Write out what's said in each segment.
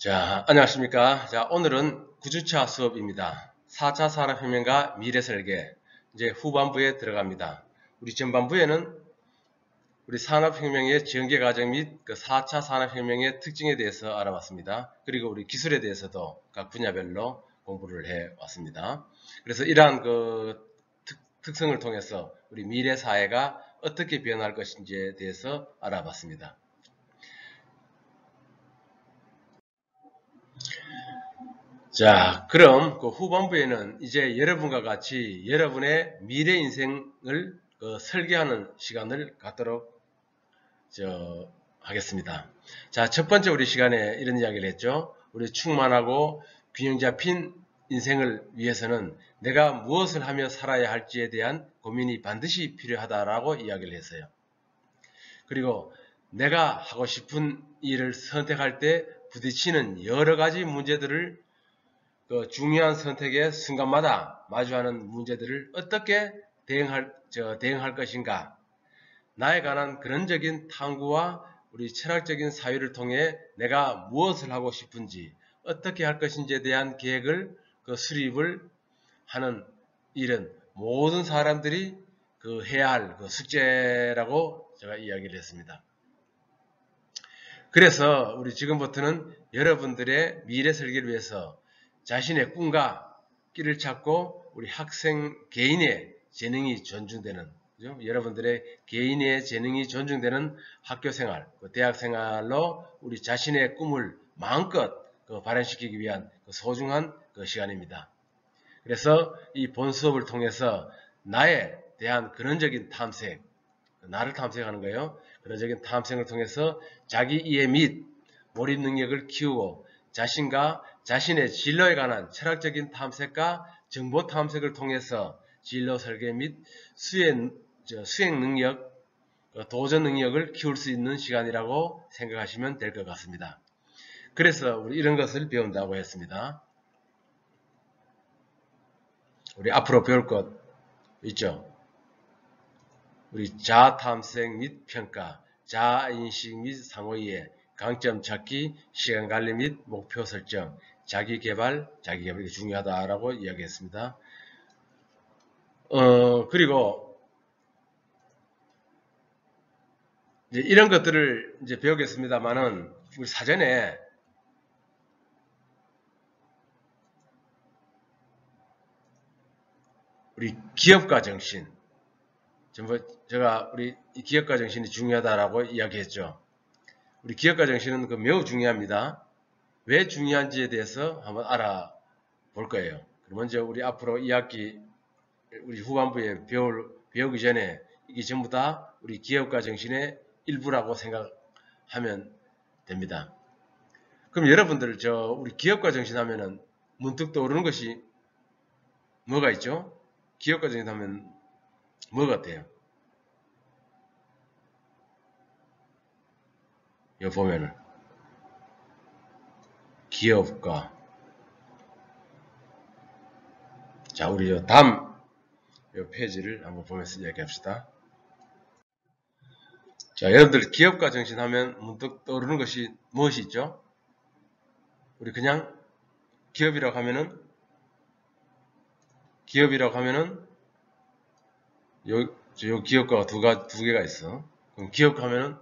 자, 안녕하십니까. 자, 오늘은 9주차 수업입니다. 4차 산업혁명과 미래설계, 이제 후반부에 들어갑니다. 우리 전반부에는 우리 산업혁명의 전개 과정 및 그 4차 산업혁명의 특징에 대해서 알아봤습니다. 그리고 우리 기술에 대해서도 각 분야별로 공부를 해 왔습니다. 그래서 이러한 그 특성을 통해서 우리 미래 사회가 어떻게 변할 것인지에 대해서 알아봤습니다. 자, 그럼 그 후반부에는 이제 여러분과 같이 여러분의 미래 인생을 설계하는 시간을 갖도록 하겠습니다. 자, 첫 번째 우리 시간에 이런 이야기를 했죠. 우리 충만하고 균형 잡힌 인생을 위해서는 내가 무엇을 하며 살아야 할지에 대한 고민이 반드시 필요하다라고 이야기를 했어요. 그리고 내가 하고 싶은 일을 선택할 때 부딪히는 여러 가지 문제들을 그 중요한 선택의 순간마다 마주하는 문제들을 어떻게 대응할 것인가. 나에 관한 근원적인 탐구와 우리 철학적인 사유를 통해 내가 무엇을 하고 싶은지, 어떻게 할 것인지에 대한 계획을 수립을 하는 일은 모든 사람들이 해야 할 숙제라고 제가 이야기를 했습니다. 그래서 우리 지금부터는 여러분들의 미래 설계를 위해서 자신의 꿈과 길을 찾고 우리 학생 개인의 재능이 존중되는, 그죠? 여러분들의 개인의 재능이 존중되는 학교생활, 대학생활로 우리 자신의 꿈을 마음껏 발현시키기 위한 소중한 시간입니다. 그래서 이 본 수업을 통해서 나에 대한 근원적인 탐색, 나를 탐색하는 거예요. 근원적인 탐색을 통해서 자기 이해 및 몰입 능력을 키우고 자신과 자신의 진로에 관한 철학적인 탐색과 정보 탐색을 통해서 진로 설계 및 수행 능력, 도전 능력을 키울 수 있는 시간이라고 생각하시면 될 것 같습니다. 그래서 우리 이런 것을 배운다고 했습니다. 우리 앞으로 배울 것 있죠? 우리 자아 탐색 및 평가, 자아 인식 및 상호이해, 강점 찾기, 시간 관리 및 목표 설정, 자기 개발이 중요하다라고 이야기했습니다. 그리고 이제 이런 것들을 이제 배우겠습니다만은 우리 사전에 우리 기업가 정신, 제가 우리 기업가 정신이 중요하다라고 이야기했죠. 우리 기업가 정신은 매우 중요합니다. 왜 중요한지에 대해서 한번 알아볼 거예요. 먼저 우리 앞으로 2학기 우리 후반부에 배우기 전에 이게 전부 다 우리 기업가 정신의 일부라고 생각하면 됩니다. 그럼 여러분들 우리 기업가 정신 하면은 문득 떠오르는 것이 뭐가 있죠? 기업가 정신 하면 뭐 같아요? 여기 보면은 기업가. 자, 우리 다음 페이지를 한번 보면서 이야기합시다. 자, 여러분들 기업가 정신 하면 문득 떠오르는 것이 무엇이 있죠? 우리 그냥 기업이라고 하면은 요 기업가가 두 개가 있어. 그럼 기업 하면은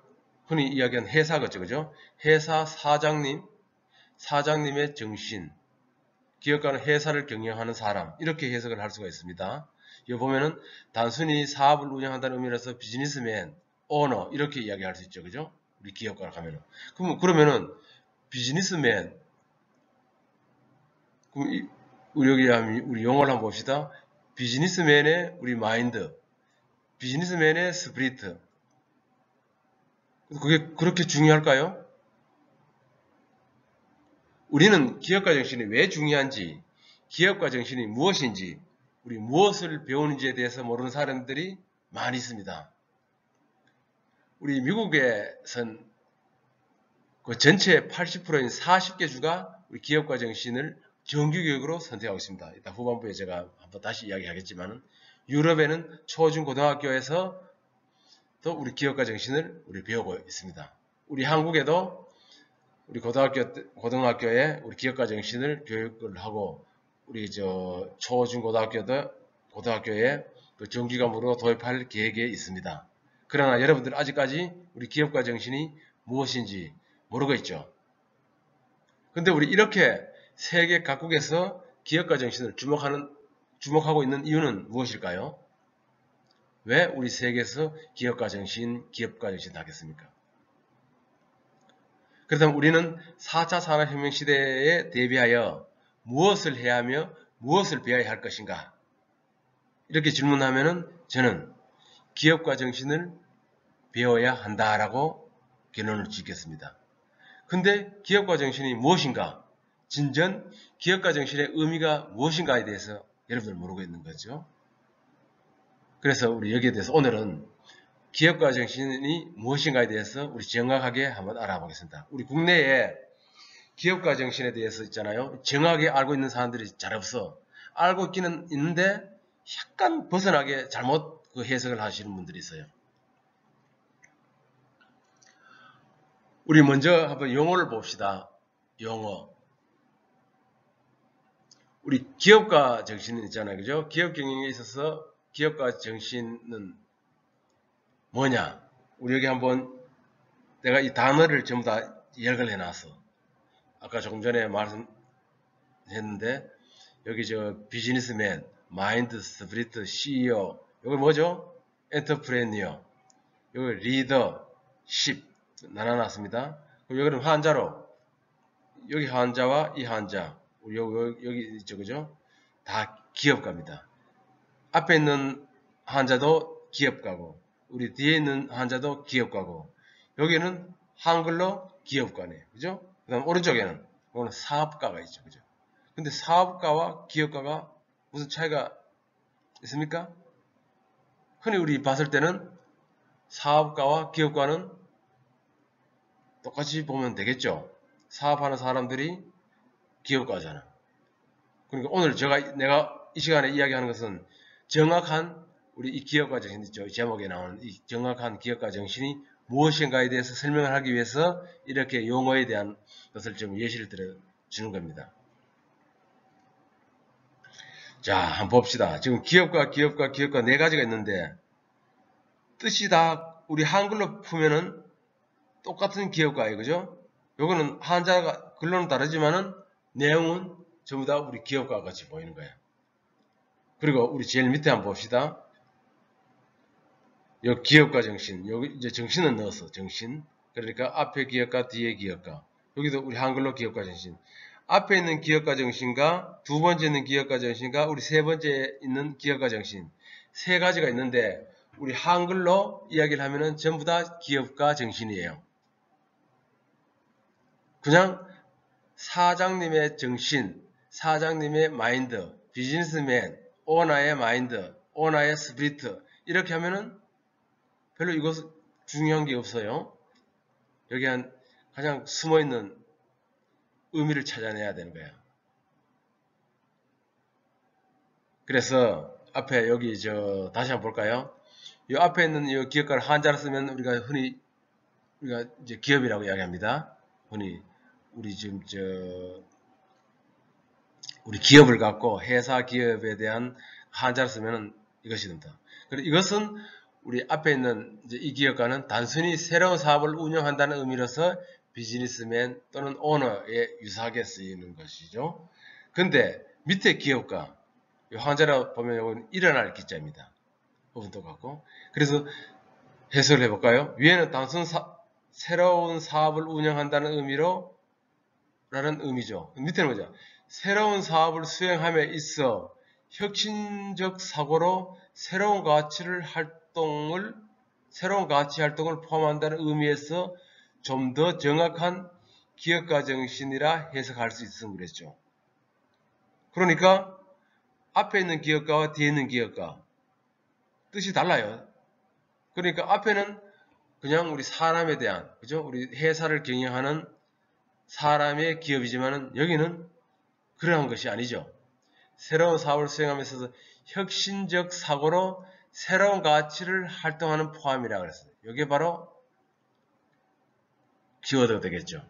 흔히 이야기하는 회사겠죠, 그죠? 회사 사장님의 정신. 기업가는 회사를 경영하는 사람. 이렇게 해석을 할 수가 있습니다. 여기 보면은 단순히 사업을 운영한다는 의미로서 비즈니스맨, 오너 이렇게 이야기할 수 있죠, 그죠? 우리 기업가라고 하면은. 그러면은 비즈니스맨. 그럼 우리 용어를 한번 봅시다. 비즈니스맨의 우리 마인드, 비즈니스맨의 스피리트. 그게 그렇게 중요할까요? 우리는 기업가 정신이 왜 중요한지, 기업가 정신이 무엇인지, 우리 무엇을 배우는지에 대해서 모르는 사람들이 많이 있습니다. 우리 미국에선 그 전체 80%인 40개 주가 우리 기업가 정신을 정규교육으로 선택하고 있습니다. 이따 후반부에 제가 한번 다시 이야기하겠지만, 유럽에는 초중고등학교에서 또 우리 기업가 정신을 우리 배우고 있습니다. 우리 한국에도 우리 고등학교에 우리 기업가 정신을 교육을 하고 우리 고등학교에 그 정규과목으로 도입할 계획에 있습니다. 그러나 여러분들 아직까지 우리 기업가 정신이 무엇인지 모르고 있죠. 근데 우리 이렇게 세계 각국에서 기업가 정신을 주목하고 있는 이유는 무엇일까요? 왜 우리 세계에서 기업가 정신 하겠습니까? 그렇다면 우리는 4차 산업혁명 시대에 대비하여 무엇을 해야 하며 무엇을 배워야 할 것인가? 이렇게 질문하면은 저는 기업가 정신을 배워야 한다라고 결론을 짓겠습니다. 근데 기업가 정신이 무엇인가? 진전 기업가 정신의 의미가 무엇인가에 대해서 여러분들 모르고 있는 거죠. 그래서 우리 여기에 대해서 오늘은 기업가 정신이 무엇인가에 대해서 우리 정확하게 한번 알아보겠습니다. 우리 국내에 기업가 정신에 대해서 있잖아요. 정확하게 알고 있는 사람들이 잘 없어. 알고 있기는 있는데 약간 벗어나게 잘못 그 해석을 하시는 분들이 있어요. 우리 먼저 한번 용어를 봅시다. 용어. 우리 기업가 정신은 있잖아요. 그죠? 기업 경영에 있어서 기업가 정신은 뭐냐? 우리 여기 한번 내가 이 단어를 전부 다 요약을 해놨어. 아까 조금 전에 말씀했는데 여기 비즈니스맨, 마인드, 스피릿, CEO 여기 뭐죠? 엔터프레니어 여기 리더, 십 나눠놨습니다. 그럼 여기는 한자로 여기 한자와 이 한자 여기 있죠, 그죠? 다 기업가입니다. 앞에 있는 한자도 기업가고 우리 뒤에 있는 한자도 기업가고 여기는 한글로 기업가네, 그죠? 그 다음 오른쪽에는 사업가가 있죠, 그죠? 근데 사업가와 기업가가 무슨 차이가 있습니까? 흔히 우리 봤을 때는 사업가와 기업가는 똑같이 보면 되겠죠. 사업하는 사람들이 기업가잖아. 그러니까 오늘 내가 이 시간에 이야기하는 것은 정확한 우리 이 기업가 정신 있죠. 제목에 나오는 이 정확한 기업가 정신이 무엇인가에 대해서 설명을 하기 위해서 이렇게 용어에 대한 것을 좀 예시를 들어 주는 겁니다. 자, 한번 봅시다. 지금 기업가 네 가지가 있는데 뜻이 다 우리 한글로 풀면은 똑같은 기업가예요, 그죠? 요거는 한자가 글로는 다르지만은 내용은 전부 다 우리 기업가 같이 보이는 거예요. 그리고 우리 제일 밑에 한번 봅시다. 요 기업가 정신, 여기 이제 정신은 넣었어, 정신. 그러니까 앞에 기업가, 뒤에 기업가. 여기도 우리 한글로 기업가 정신. 앞에 있는 기업가 정신과 두 번째 있는 기업가 정신과 우리 세 번째 있는 기업가 정신. 세 가지가 있는데 우리 한글로 이야기를 하면은 전부 다 기업가 정신이에요. 그냥 사장님의 정신, 사장님의 마인드, 비즈니스맨, 오너의 마인드, 오너의 스피릿 이렇게 하면은 별로 이것 중요한 게 없어요. 여기 가장 숨어있는 의미를 찾아내야 되는 거예요. 그래서 앞에 여기 다시 한번 볼까요? 이 앞에 있는 이 기업가를 한자로 쓰면 우리가 흔히 이제 기업이라고 이야기합니다. 흔히 우리 지금 우리 기업을 갖고 회사 기업에 대한 한자를 쓰면 이것이 됩니다. 그리고 이것은 우리 앞에 있는 이제 이 기업가는 단순히 새로운 사업을 운영한다는 의미로서 비즈니스맨 또는 오너에 유사하게 쓰이는 것이죠. 근데 밑에 기업가, 이 한자로 보면 이건 일어날 기자입니다. 부분도 같고. 그래서 해석을 해볼까요? 위에는 단순 새로운 사업을 운영한다는 의미로 라는 의미죠. 밑에는 뭐죠? 새로운 사업을 수행함에 있어 혁신적 사고로 새로운 가치 활동을 포함한다는 의미에서 좀 더 정확한 기업가 정신이라 해석할 수 있으면 그랬죠. 그러니까 앞에 있는 기업가와 뒤에 있는 기업가 뜻이 달라요. 그러니까 앞에는 그냥 우리 사람에 대한, 그죠? 우리 회사를 경영하는 사람의 기업이지만은 여기는 그러한 것이 아니죠. 새로운 사업을 수행하면서 혁신적 사고로 새로운 가치를 활동하는 포함이라고 그랬어요. 이게 바로 키워드가 되겠죠.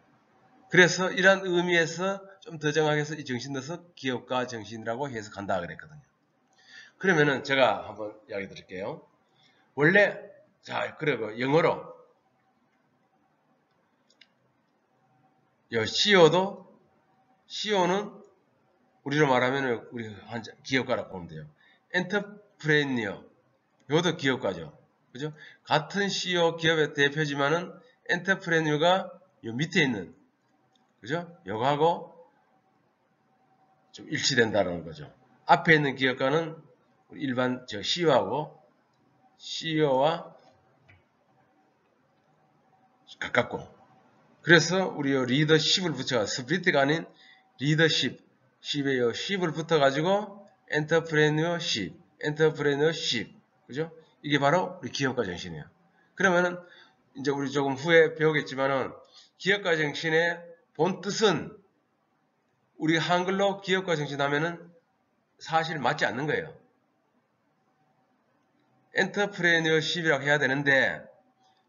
그래서 이러한 의미에서 좀 더 정확해서 이 정신 넣어서 기업가 정신이라고 해석한다 그랬거든요. 그러면은 제가 한번 이야기 드릴게요. 원래 자 그리고 영어로 CEO는 우리로 말하면 우리 기업가라고 보면 돼요. 엔터프레니어 이것도 기업가죠. 그죠? 같은 CEO 기업의 대표지만은 엔터프레니어가 요 밑에 있는 그죠? 요거하고 좀 일치된다는 거죠. 앞에 있는 기업가는 일반 CEO와 가깝고 그래서 우리 리더십을 붙여 스프리트가 아닌 리더십 십에요. 십을 붙어가지고 엔터프레니어십 그죠? 이게 바로 우리 기업가 정신이에요. 그러면은 이제 우리 조금 후에 배우겠지만은 기업가 정신의 본 뜻은 우리 한글로 기업가 정신 하면은 사실 맞지 않는 거예요. 엔터프레니어십이라고 해야 되는데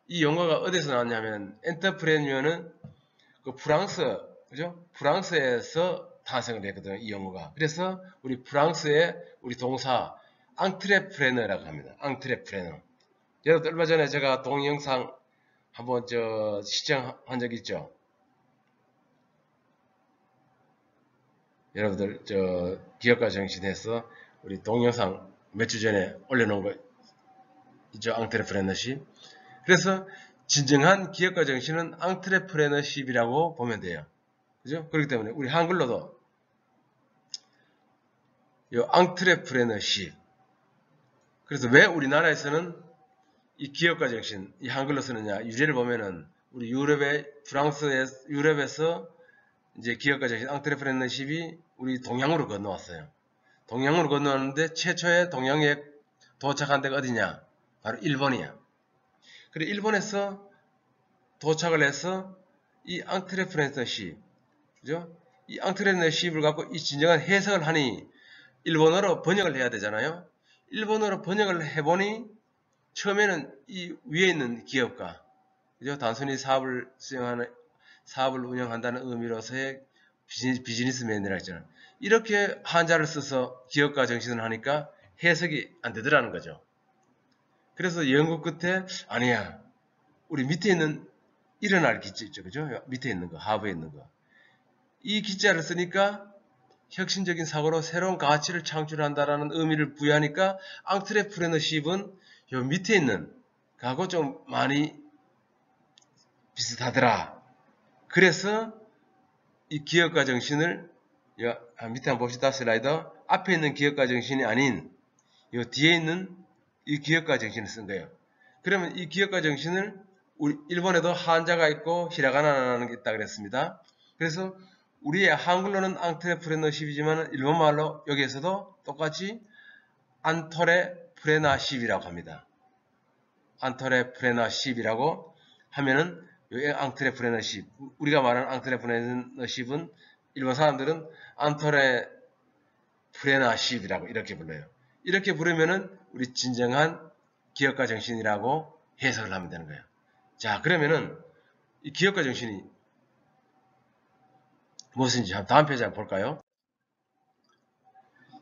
이 용어가 어디서 나왔냐면 엔터프레니어는 그 그죠? 프랑스에서 탄생을 했거든요. 이 용어가. 그래서 우리 프랑스의 우리 동사 앙트레프레너라고 합니다. 앙트레프레너. 여러분 얼마 전에 제가 동영상 한번 시청한 적 있죠? 여러분들 기업가 정신에서 우리 동영상 몇 주 전에 올려놓은 거 있죠? 앙트레프레너십. 그래서 진정한 기업가 정신은 앙트레프레너십이라고 보면 돼요. 그죠? 그렇기 때문에 우리 한글로도 이 앙트레프레너십. 그래서 왜 우리나라에서는 이 기업가 정신, 이 한글로 쓰느냐 유래를 보면은 우리 유럽에서 이제 기업가 정신, 앙트레프레너십이 우리 동양으로 건너왔어요. 동양으로 건너왔는데 최초의 동양에 도착한 데가 어디냐? 바로 일본이야. 그래 일본에서 도착을 해서 이 앙트레프레너십, 그죠? 이 앙트레프레너십을 갖고 이 진정한 해석을 하니 일본어로 번역을 해야 되잖아요. 일본어로 번역을 해보니 처음에는 이 위에 있는 기업가, 그죠? 단순히 사업을 운영한다는 의미로서의 비즈니스맨이라 했잖아요. 이렇게 한자를 써서 기업가 정신을 하니까 해석이 안 되더라는 거죠. 그래서 연구 끝에 아니야. 우리 밑에 있는 일어날 기자 있죠. 그죠? 밑에 있는 거, 하부에 있는 거. 이 기자를 쓰니까 혁신적인 사고로 새로운 가치를 창출한다라는 의미를 부여하니까 앙트레프레너십은 요 밑에 있는 거하고 좀 많이 비슷하더라. 그래서 이 기업가 정신을 밑에 한번 봅시다. 슬라이더. 앞에 있는 기업가 정신이 아닌 요 뒤에 있는 이 기업가 정신을 쓴 거예요. 그러면 이 기업가 정신을 우리 일본에도 한자가 있고 히라가나라는 게 있다 그랬습니다. 그래서 우리의 한글로는 앙트레프레너십이지만 일본말로 여기에서도 똑같이 안토레프레너십이라고 합니다. 안토레프레너십이라고 하면은 이 앙트레프레너십, 우리가 말하는 앙트레프레너십은 일본 사람들은 안토레프레너십이라고 이렇게 불러요. 이렇게 부르면은 우리 진정한 기업가 정신이라고 해석을 하면 되는 거예요. 자, 그러면은 이 기업가 정신이 무엇인지 다음 페이지 한번 볼까요?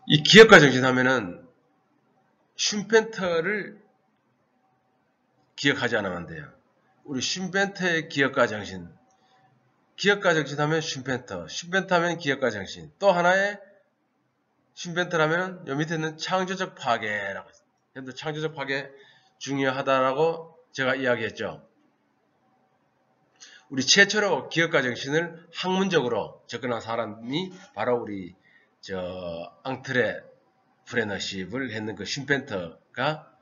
이 기업가 정신 하면은 슌펜터를 기억하지 않으면 안 돼요. 우리 슌펜터의 기업가 정신. 기업가 정신 하면 슌펜터 하면 기업가 정신. 또 하나의 슌펜터라면 요 밑에 있는 창조적 파괴라고 했어요. 현재 창조적 파괴 중요하다라고 제가 이야기했죠. 우리 최초로 기업가 정신을 학문적으로 접근한 사람이 바로 우리 앙트레프레너십을 했는 그 슌펜터가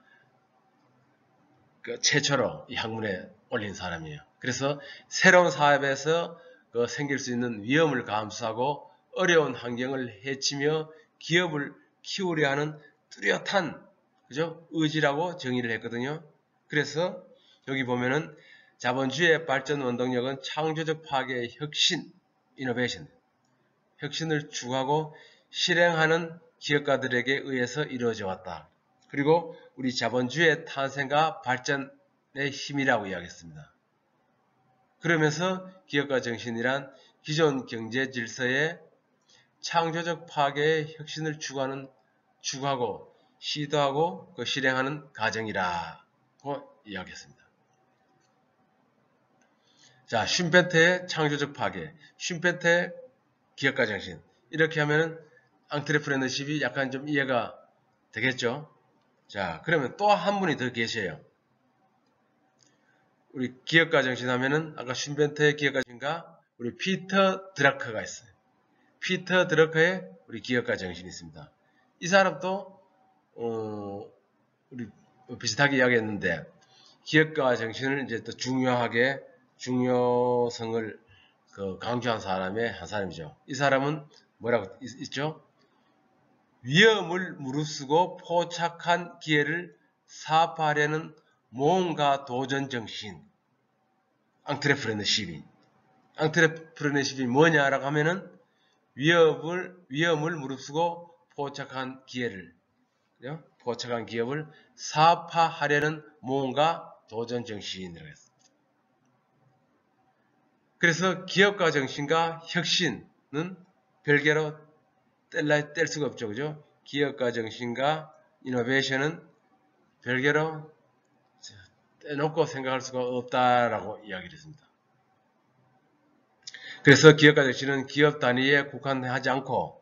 그 최초로 이 학문에 올린 사람이에요. 그래서 새로운 사업에서 생길 수 있는 위험을 감수하고 어려운 환경을 헤치며 기업을 키우려 하는 뚜렷한 그죠? 의지라고 정의를 했거든요. 그래서 여기 보면은 자본주의의 발전 원동력은 창조적 파괴의 혁신, 이노베이션, 혁신을 추구하고 실행하는 기업가들에게 의해서 이루어져 왔다. 그리고 우리 자본주의의 탄생과 발전의 힘이라고 이야기했습니다. 그러면서 기업가 정신이란 기존 경제 질서의 창조적 파괴의 혁신을 추구하고 시도하고 실행하는 과정이라고 이야기했습니다. 자, 슌페테의 창조적 파괴, 슌페테의 기업가 정신, 이렇게 하면은 앙트레프레너십이 약간 좀 이해가 되겠죠? 자, 그러면 또 한 분이 더 계셔요. 우리 기업가 정신 하면은 아까 슌페테의 기업가 정신과 우리 피터 드라커가 있어요. 피터 드러커의 우리 기업가 정신이 있습니다. 이 사람도 우리 비슷하게 이야기했는데 기업가 정신을 이제 또 중요성을 강조한 사람의 한 사람이죠. 이 사람은 뭐라고 있죠? 위험을 무릅쓰고 포착한 기회를 사업하려는 모험가 도전 정신. 앙트레프레너십이 뭐냐라고 하면은 위험을 무릅쓰고 포착한 기업을 사업화하려는 모험가 도전 정신이라고 했습니다. 그래서 기업가 정신과 혁신은 별개로 뗄 수가 없죠. 그죠? 기업가 정신과 이노베이션은 별개로 떼놓고 생각할 수가 없다라고 이야기를 했습니다. 그래서 기업가 정신은 기업 단위에 국한하지 않고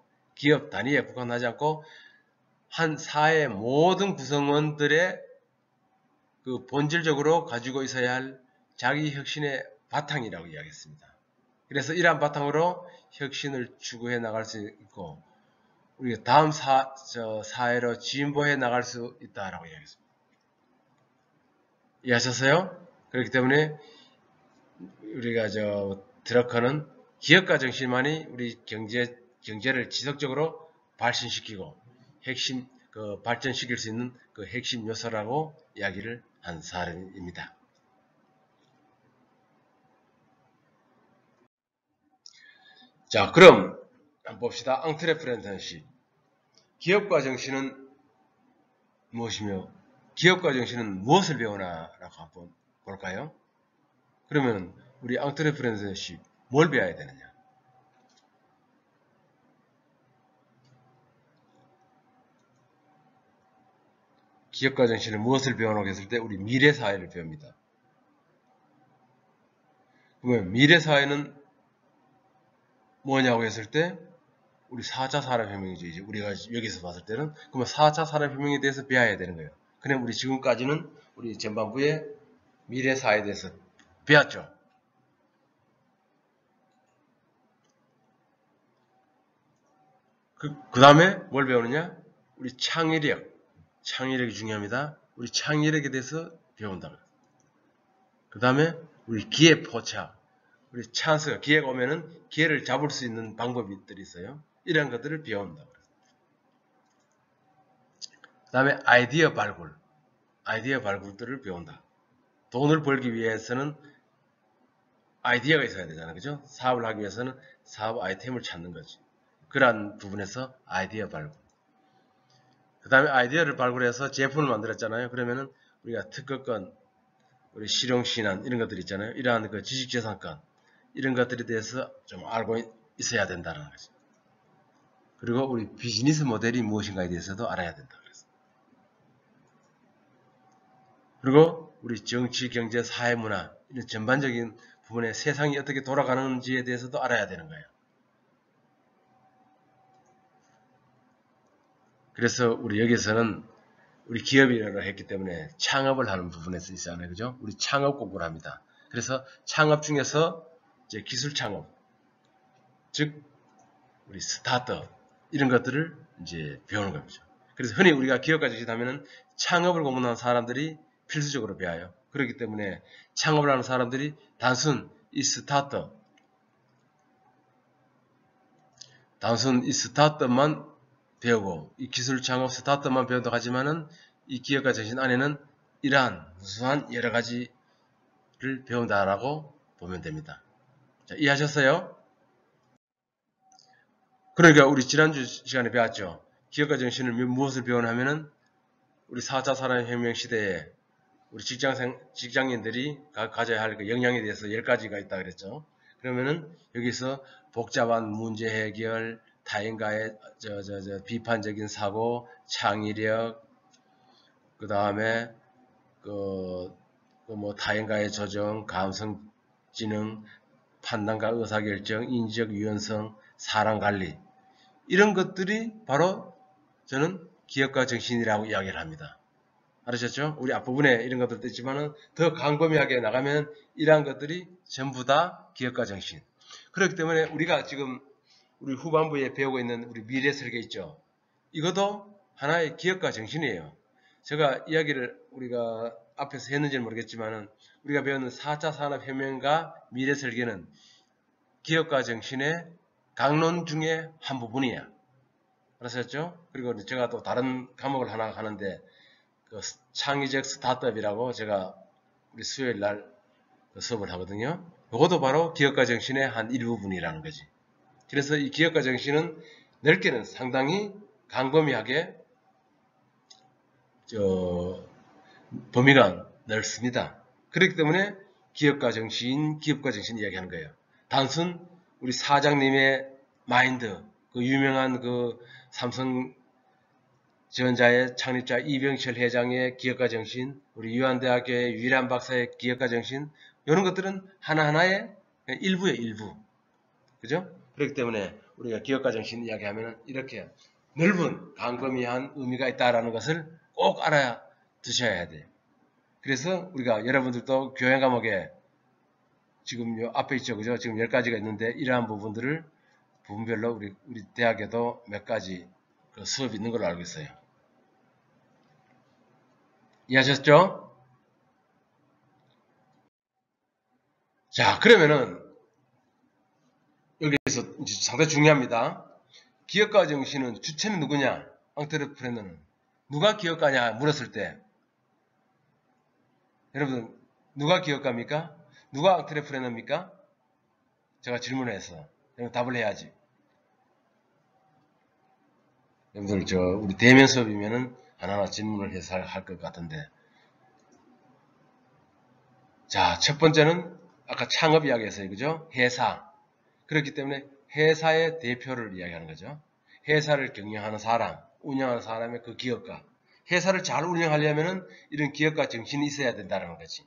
한 사회의 모든 구성원들의 본질적으로 가지고 있어야 할 자기 혁신의 바탕이라고 이야기했습니다. 그래서 이러한 바탕으로 혁신을 추구해 나갈 수 있고 우리가 다음 사회로 진보해 나갈 수 있다라고 이야기했습니다. 이해하셨어요? 그렇기 때문에 우리가 드러커는 기업가 정신만이 우리 경제를 지속적으로 발전시키고 발전시킬 수 있는 핵심 요소라고 이야기를 한 사람입니다. 자, 그럼 한번 봅시다. 앙트레프레너십. 기업가 정신은 무엇이며 기업가 정신은 무엇을 배우나라고 한번 볼까요? 그러면 우리 앙트레프레너십 뭘 배워야 되느냐? 기업가 정신을 무엇을 배우라고 했을 때 우리 미래사회를 배웁니다. 그러면 미래사회는 뭐냐고 했을 때 우리 4차 산업혁명이죠. 이제 우리가 여기서 봤을 때는 그러면 4차 산업혁명에 대해서 배워야 되는 거예요. 그럼 우리 지금까지는 우리 전반부에 미래사회에 대해서 배웠죠. 그 다음에 뭘 배우느냐? 우리 창의력이 중요합니다. 우리 창의력에 대해서 배운다. 그 다음에 우리 기회 포착, 우리 찬스가 기회가 오면은 기회를 잡을 수 있는 방법들이 있어요. 이런 것들을 배운다. 그 다음에 아이디어 발굴들을 배운다. 돈을 벌기 위해서는 아이디어가 있어야 되잖아요. 그죠? 사업을 하기 위해서는 사업 아이템을 찾는 거지. 그러한 부분에서 아이디어 발굴. 그 다음에 아이디어를 발굴해서 제품을 만들었잖아요. 그러면은 우리가 특허권, 우리 실용신안 이런 것들 있잖아요. 이러한 지식재산권 이런 것들에 대해서 좀 알고 있어야 된다는 거죠. 그리고 우리 비즈니스 모델이 무엇인가에 대해서도 알아야 된다. 그리고 우리 정치, 경제, 사회, 문화 이런 전반적인 부분에 세상이 어떻게 돌아가는지에 대해서도 알아야 되는 거예요. 그래서 우리 여기서는 우리 기업이라고 했기 때문에 창업을 하는 부분에서 있잖아요. 그죠? 우리 창업 공부를 합니다. 그래서 창업 중에서 이제 기술 창업, 즉 우리 스타트업 이런 것들을 이제 배우는 겁니다. 그래서 흔히 우리가 기업가 정신하면은 창업을 공부하는 사람들이 필수적으로 배워요. 그렇기 때문에 창업을 하는 사람들이 단순 이 스타트업만 배우고 이 기술 창업 스타트업만 배운다고 하지만은 이 기업가 정신 안에는 이러한 무수한 여러 가지를 배운다라고 보면 됩니다. 자, 이해하셨어요? 그러니까 우리 지난주 시간에 배웠죠. 기업가 정신을 무엇을 배우냐면은 우리 4차 산업혁명 시대에 우리 직장인들이 가져야 할 그 역량에 대해서 10가지가 있다 그랬죠. 그러면은 여기서 복잡한 문제 해결, 타인과의 비판적인 사고, 창의력, 그 다음에 뭐 타인과의 조정, 감성, 지능, 판단과 의사결정, 인지적 유연성, 사람관리, 이런 것들이 바로 저는 기업가 정신이라고 이야기를 합니다. 알으셨죠? 우리 앞부분에 이런 것들도 있지만은 더 광범위하게 나가면 이러한 것들이 전부 다 기업가 정신. 그렇기 때문에 우리가 지금 우리 후반부에 배우고 있는 우리 미래 설계 있죠? 이것도 하나의 기업가 정신이에요. 제가 이야기를 우리가 앞에서 했는지는 모르겠지만은 우리가 배우는 4차 산업혁명과 미래 설계는 기업가 정신의 강론 중에 한 부분이야. 알았었죠? 그리고 제가 또 다른 과목을 하나 하는데 그 창의적 스타트업이라고 제가 우리 수요일 날 수업을 하거든요. 그것도 바로 기업가 정신의 한 일부분이라는 거지. 그래서 이 기업가 정신은 넓게는 상당히 광범위하게 범위가 넓습니다. 그렇기 때문에 기업가 정신 이야기하는 거예요. 단순 우리 사장님의 마인드, 그 유명한 그 삼성전자의 창립자 이병철 회장의 기업가 정신, 우리 유한대학교의 유일한 박사의 기업가 정신, 이런 것들은 하나하나의 일부의 일부. 그죠? 그렇기 때문에 우리가 기업가 정신 이야기하면 이렇게 넓은 광범위한 의미가 있다라는 것을 꼭 알아야 두셔야 돼요. 그래서 우리가 여러분들도 교양 과목에 지금 요 앞에 있죠. 그죠? 지금 10가지가 있는데 이러한 부분들을 부분별로 우리 대학에도 몇 가지 그 수업이 있는 걸로 알고 있어요. 이해하셨죠? 자, 그러면은 여기서 상당히 중요합니다. 기업가 정신은 주체는 누구냐? 앙트레프레너는 누가 기업가냐 물었을 때 여러분 누가 기업가입니까? 누가 앙트레프레너입니까? 제가 질문을 했어. 여러분 답을 해야지. 여러분들 우리 대면 수업이면은 하나하나 질문을 해서 할 것 같은데. 자, 첫 번째는 아까 창업 이야기했어요. 그죠? 회사. 그렇기 때문에 회사의 대표를 이야기하는 거죠. 회사를 경영하는 사람, 운영하는 사람의 그 기업가. 회사를 잘 운영하려면은 이런 기업가 정신이 있어야 된다는 거지.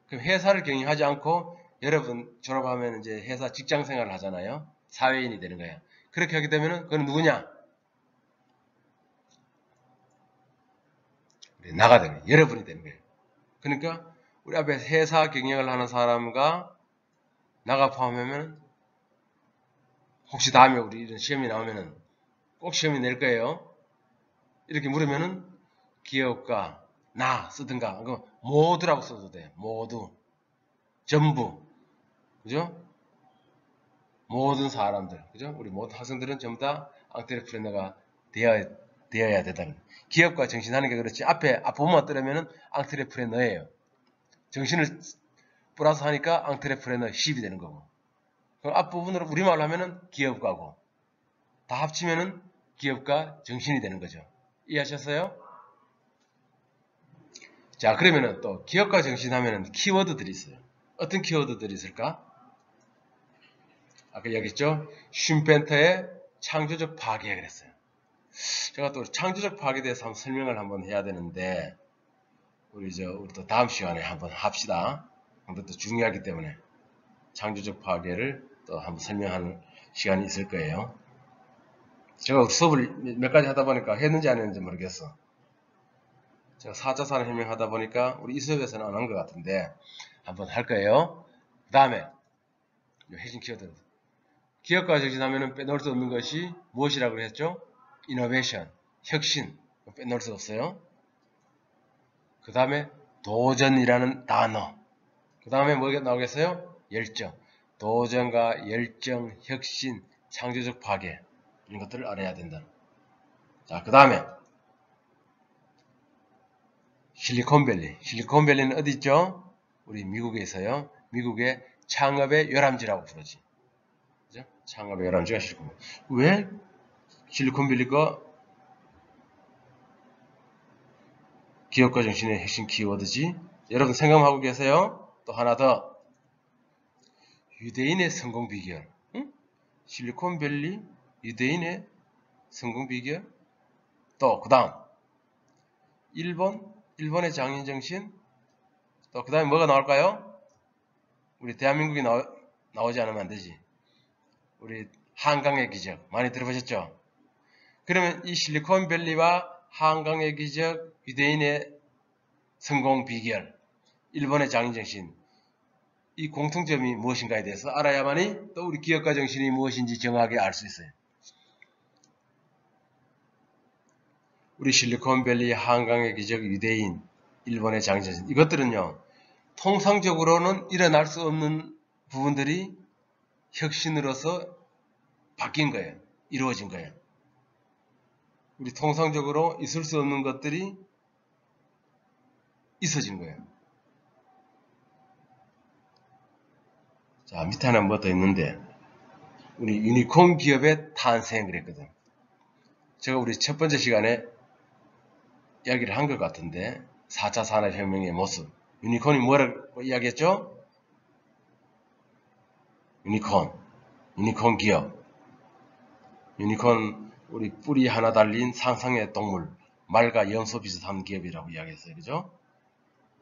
그럼 회사를 경영하지 않고 여러분 졸업하면 이제 회사 직장 생활을 하잖아요. 사회인이 되는 거야. 그렇게 하게 되면은 그건 누구냐? 나가 되는 거예요. 여러분이 되는 거예요. 그러니까 우리 앞에 회사 경영을 하는 사람과 나가 포함하면 혹시 다음에 우리 이런 시험이 나오면은 꼭 시험이 낼 거예요. 이렇게 물으면은 기업가 나 쓰든가 모두라고 써도 돼. 모두 전부 그죠? 모든 사람들 그죠? 우리 모든 학생들은 전부 다 앙트레프레너가 되어야 된다는 기업가 정신하는 게 그렇지 앞부분만 뜨려면은 앙트레프레너예요. 정신을 플러스 하니까 앙트레프레너 10이 되는 거고 그럼 앞부분으로 우리말로 하면은 기업가고 다 합치면은 기업가 정신이 되는 거죠. 이해하셨어요? 자, 그러면은 또 기업가 정신 하면은 키워드들이 있어요. 어떤 키워드들이 있을까? 아까 얘기했죠? 슌펜터의 창조적 파괴 그랬어요. 제가 또 창조적 파괴에 대해서 한번 설명을 한번 해야 되는데 우리 또 다음 시간에 한번 합시다. 이것도 중요하기 때문에 창조적 파괴를 또 한번 설명하는 시간이 있을 거예요. 제가 수업을 몇 가지 하다 보니까 했는지 안 했는지 모르겠어. 제가 4차 산업혁명 하다 보니까 우리 이 수업에서는 안 한 것 같은데 한번 할 거예요. 그 다음에 핵심 키워드 기업가 정신하면은 빼놓을 수 없는 것이 무엇이라고 했죠? 이노베이션, 혁신 빼놓을 수 없어요. 그 다음에 도전이라는 단어 그 다음에 뭐가 나오겠어요? 열정 도전과 열정, 혁신, 창조적 파괴 이런 것들을 알아야 된다. 자, 그 다음에 실리콘밸리는 어디 있죠? 우리 미국에 있어요. 미국의 창업의 열람지라고 부르지. 그죠? 창업의 열람지가 실리콘밸리. 왜 실리콘밸리가 기업가 정신의 핵심 키워드지. 여러분 생각하고 계세요? 또 하나 더. 유대인의 성공 비결. 응? 실리콘밸리 유대인의 성공 비결. 또 그 다음 일본의 장인 정신. 또 그 다음에 뭐가 나올까요? 우리 대한민국이 나오지 않으면 안 되지. 우리 한강의 기적 많이 들어보셨죠? 그러면 이 실리콘밸리와 한강의 기적, 유대인의 성공 비결, 일본의 장인 정신, 이 공통점이 무엇인가에 대해서 알아야만이 또 우리 기업가 정신이 무엇인지 정확하게 알 수 있어요. 우리 실리콘밸리, 한강의 기적, 유대인, 일본의 장인 정신, 이것들은요 통상적으로는 일어날 수 없는 부분들이 혁신으로서 바뀐 거예요. 이루어진 거예요. 우리 통상적으로 있을 수 없는 것들이 있어진 거예요. 자, 밑에 하나 뭐 더 있는데, 우리 유니콘 기업의 탄생 그랬거든. 제가 우리 첫 번째 시간에 이야기를 한 것 같은데, 4차 산업혁명의 모습. 유니콘이 뭐라고 이야기했죠? 유니콘 기업. 유니콘, 우리 뿌리 하나 달린 상상의 동물, 말과 염소 비슷한 기업이라고 이야기했어요. 그죠?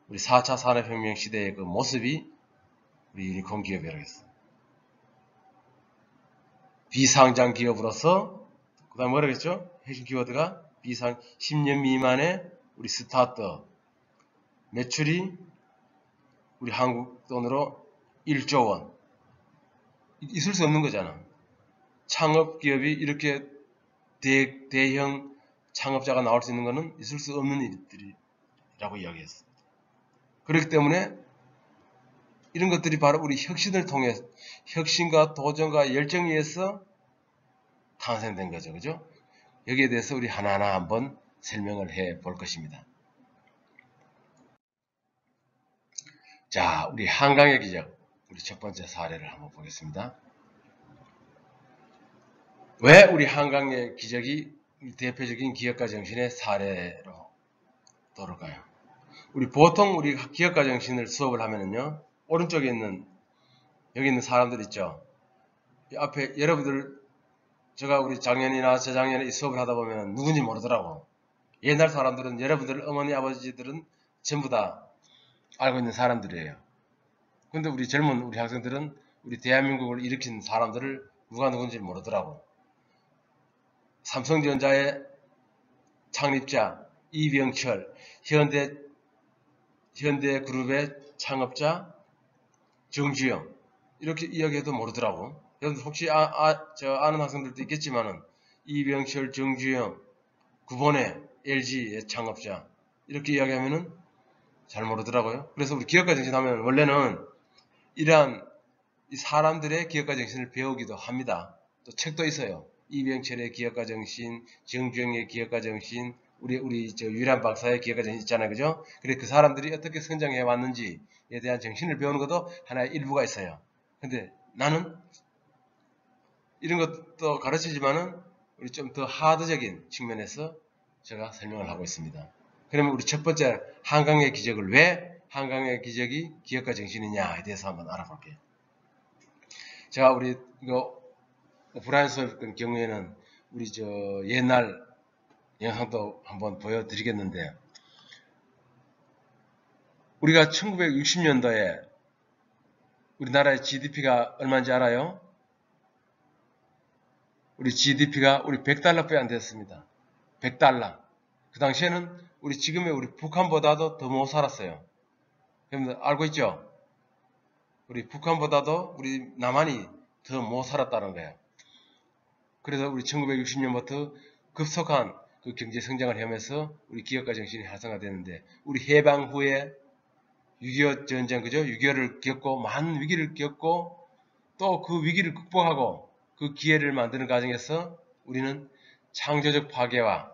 우리 4차 산업혁명 시대의 그 모습이 우리 유니콘 기업이라고 했어요. 비상장 기업으로서, 그 다음 뭐라고 했죠? 핵심 키워드가 10년 미만의 우리 스타트업. 매출이 우리 한국 돈으로 1조 원. 있을 수 없는 거잖아. 창업 기업이 이렇게 대형 창업자가 나올 수 있는 것은 있을 수 없는 일들이라고 이야기했어. 그렇기 때문에 이런 것들이 바로 우리 혁신을 통해 혁신과 도전과 열정에 의해서 탄생된 거죠. 그죠? 여기에 대해서 우리 하나하나 한번 설명을 해 볼 것입니다. 자, 우리 한강의 기적, 우리 첫 번째 사례를 한번 보겠습니다. 왜 우리 한강의 기적이 대표적인 기업가 정신의 사례로 돌아가요? 우리 보통 우리 기업가 정신을 수업을 하면은요, 오른쪽에 있는 여기 있는 사람들 있죠. 이 앞에 여러분들 제가 우리 작년이나 재작년에 이 수업을 하다 보면 누군지 모르더라고. 옛날 사람들은 여러분들 어머니 아버지들은 전부 다 알고 있는 사람들이에요. 근데 우리 젊은 우리 학생들은 우리 대한민국을 일으킨 사람들을 누가 누군지 모르더라고. 삼성전자의 창립자 이병철, 현대그룹의 창업자 정주영, 이렇게 이야기해도 모르더라고. 여러분 혹시 아는 학생들도 있겠지만은 이병철, 정주영, 구본의 LG의 창업자 이렇게 이야기하면은 잘 모르더라고요. 그래서 우리 기업가 정신 하면 원래는 이러한 이 사람들의 기업가 정신을 배우기도 합니다. 또 책도 있어요. 이병철의 기업가 정신, 정주영의 기업가 정신, 우리 저 유란 박사의 기업가 정신 있잖아요. 그죠? 그래 그 사람들이 어떻게 성장해 왔는지에 대한 정신을 배우는 것도 하나의 일부가 있어요. 근데 나는 이런 것도 가르치지만은 우리 좀 더 하드적인 측면에서 제가 설명을 하고 있습니다. 그러면 우리 첫 번째 한강의 기적을 왜 한강의 기적이 기업가 정신이냐에 대해서 한번 알아볼게요. 제가 우리 이거 오프라인 수업 경우에는 우리 저 옛날 영상도 한번 보여드리겠는데, 우리가 1960년도에 우리나라의 GDP가 얼마인지 알아요? 우리 GDP가 우리 100달러밖에 안 됐습니다. 100달러. 그 당시에는 우리 지금의 우리 북한보다도 더 못 살았어요. 여러분들 알고 있죠? 우리 북한보다도 우리 남한이 더 못 살았다는 거예요. 그래서 우리 1960년부터 급속한 그 경제 성장을 하면서 우리 기업가 정신이 활성화되는데, 우리 해방 후에 6.25 전쟁, 그죠? 6.25를 겪고, 많은 위기를 겪고, 또 그 위기를 극복하고, 그 기회를 만드는 과정에서 우리는 창조적 파괴와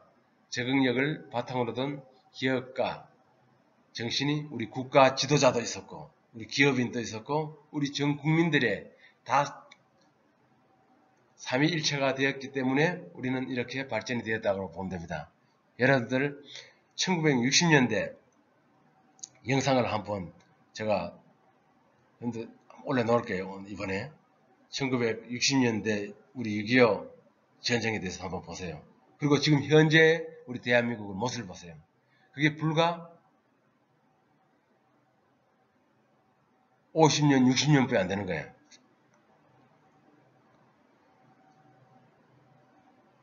적응력을 바탕으로 둔 기업가 정신이 우리 국가 지도자도 있었고, 우리 기업인도 있었고, 우리 전 국민들의 다 삼위일체가 되었기 때문에 우리는 이렇게 발전이 되었다고 보면 됩니다. 여러분들 1960년대 영상을 한번 제가 올려놓을게요. 이번에 1960년대 우리 6.25 전쟁에 대해서 한번 보세요. 그리고 지금 현재 우리 대한민국의 모습을 보세요. 그게 불과 50년, 60년뿐이 안 되는 거예요.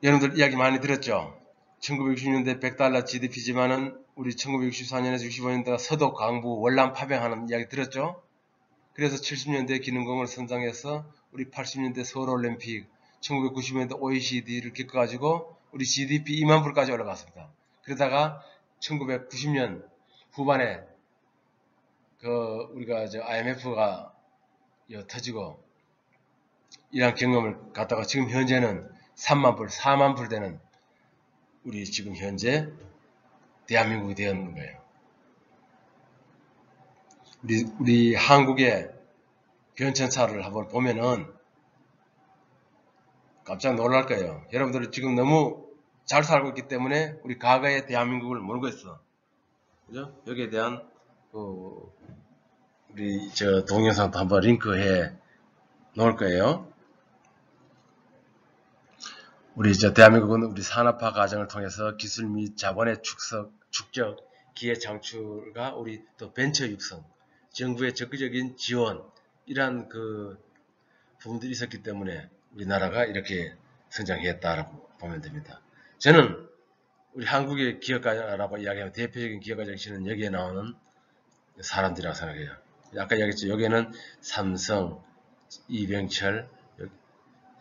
여러분들 이야기 많이 들었죠? 1960년대 100달러 GDP지만은 우리 1964년에서 65년대가 서도 강부 월남 파병하는 이야기 들었죠? 그래서 70년대 기능공을 선정해서 우리 80년대 서울올림픽, 1990년대 OECD를 겪어가지고 우리 GDP 2만 불까지 올라갔습니다. 그러다가 1990년 후반에 우리가 IMF가 터지고 이런 경험을 갖다가 지금 현재는 3만 불, 4만 불 되는 우리 지금 현재 대한민국이 되었는 거예요. 우리 한국의 변천사를 한번 보면은 깜짝 놀랄 거예요. 여러분들은 지금 너무 잘 살고 있기 때문에 우리 과거의 대한민국을 모르고 있어. 그죠? 여기에 대한 우리 동영상도 한번 링크해 놓을 거예요. 우리 대한민국은 우리 산업화 과정을 통해서 기술 및 자본의 축적, 기회 창출과 우리 또 벤처 육성, 정부의 적극적인 지원, 이러한 부분들이 있었기 때문에 우리나라가 이렇게 성장했다라고 보면 됩니다. 저는 우리 한국의 기업가라고 이야기하면 대표적인 기업가 정신은 여기에 나오는 사람들이라고 생각해요. 아까 이야기했죠. 여기는 삼성, 이병철,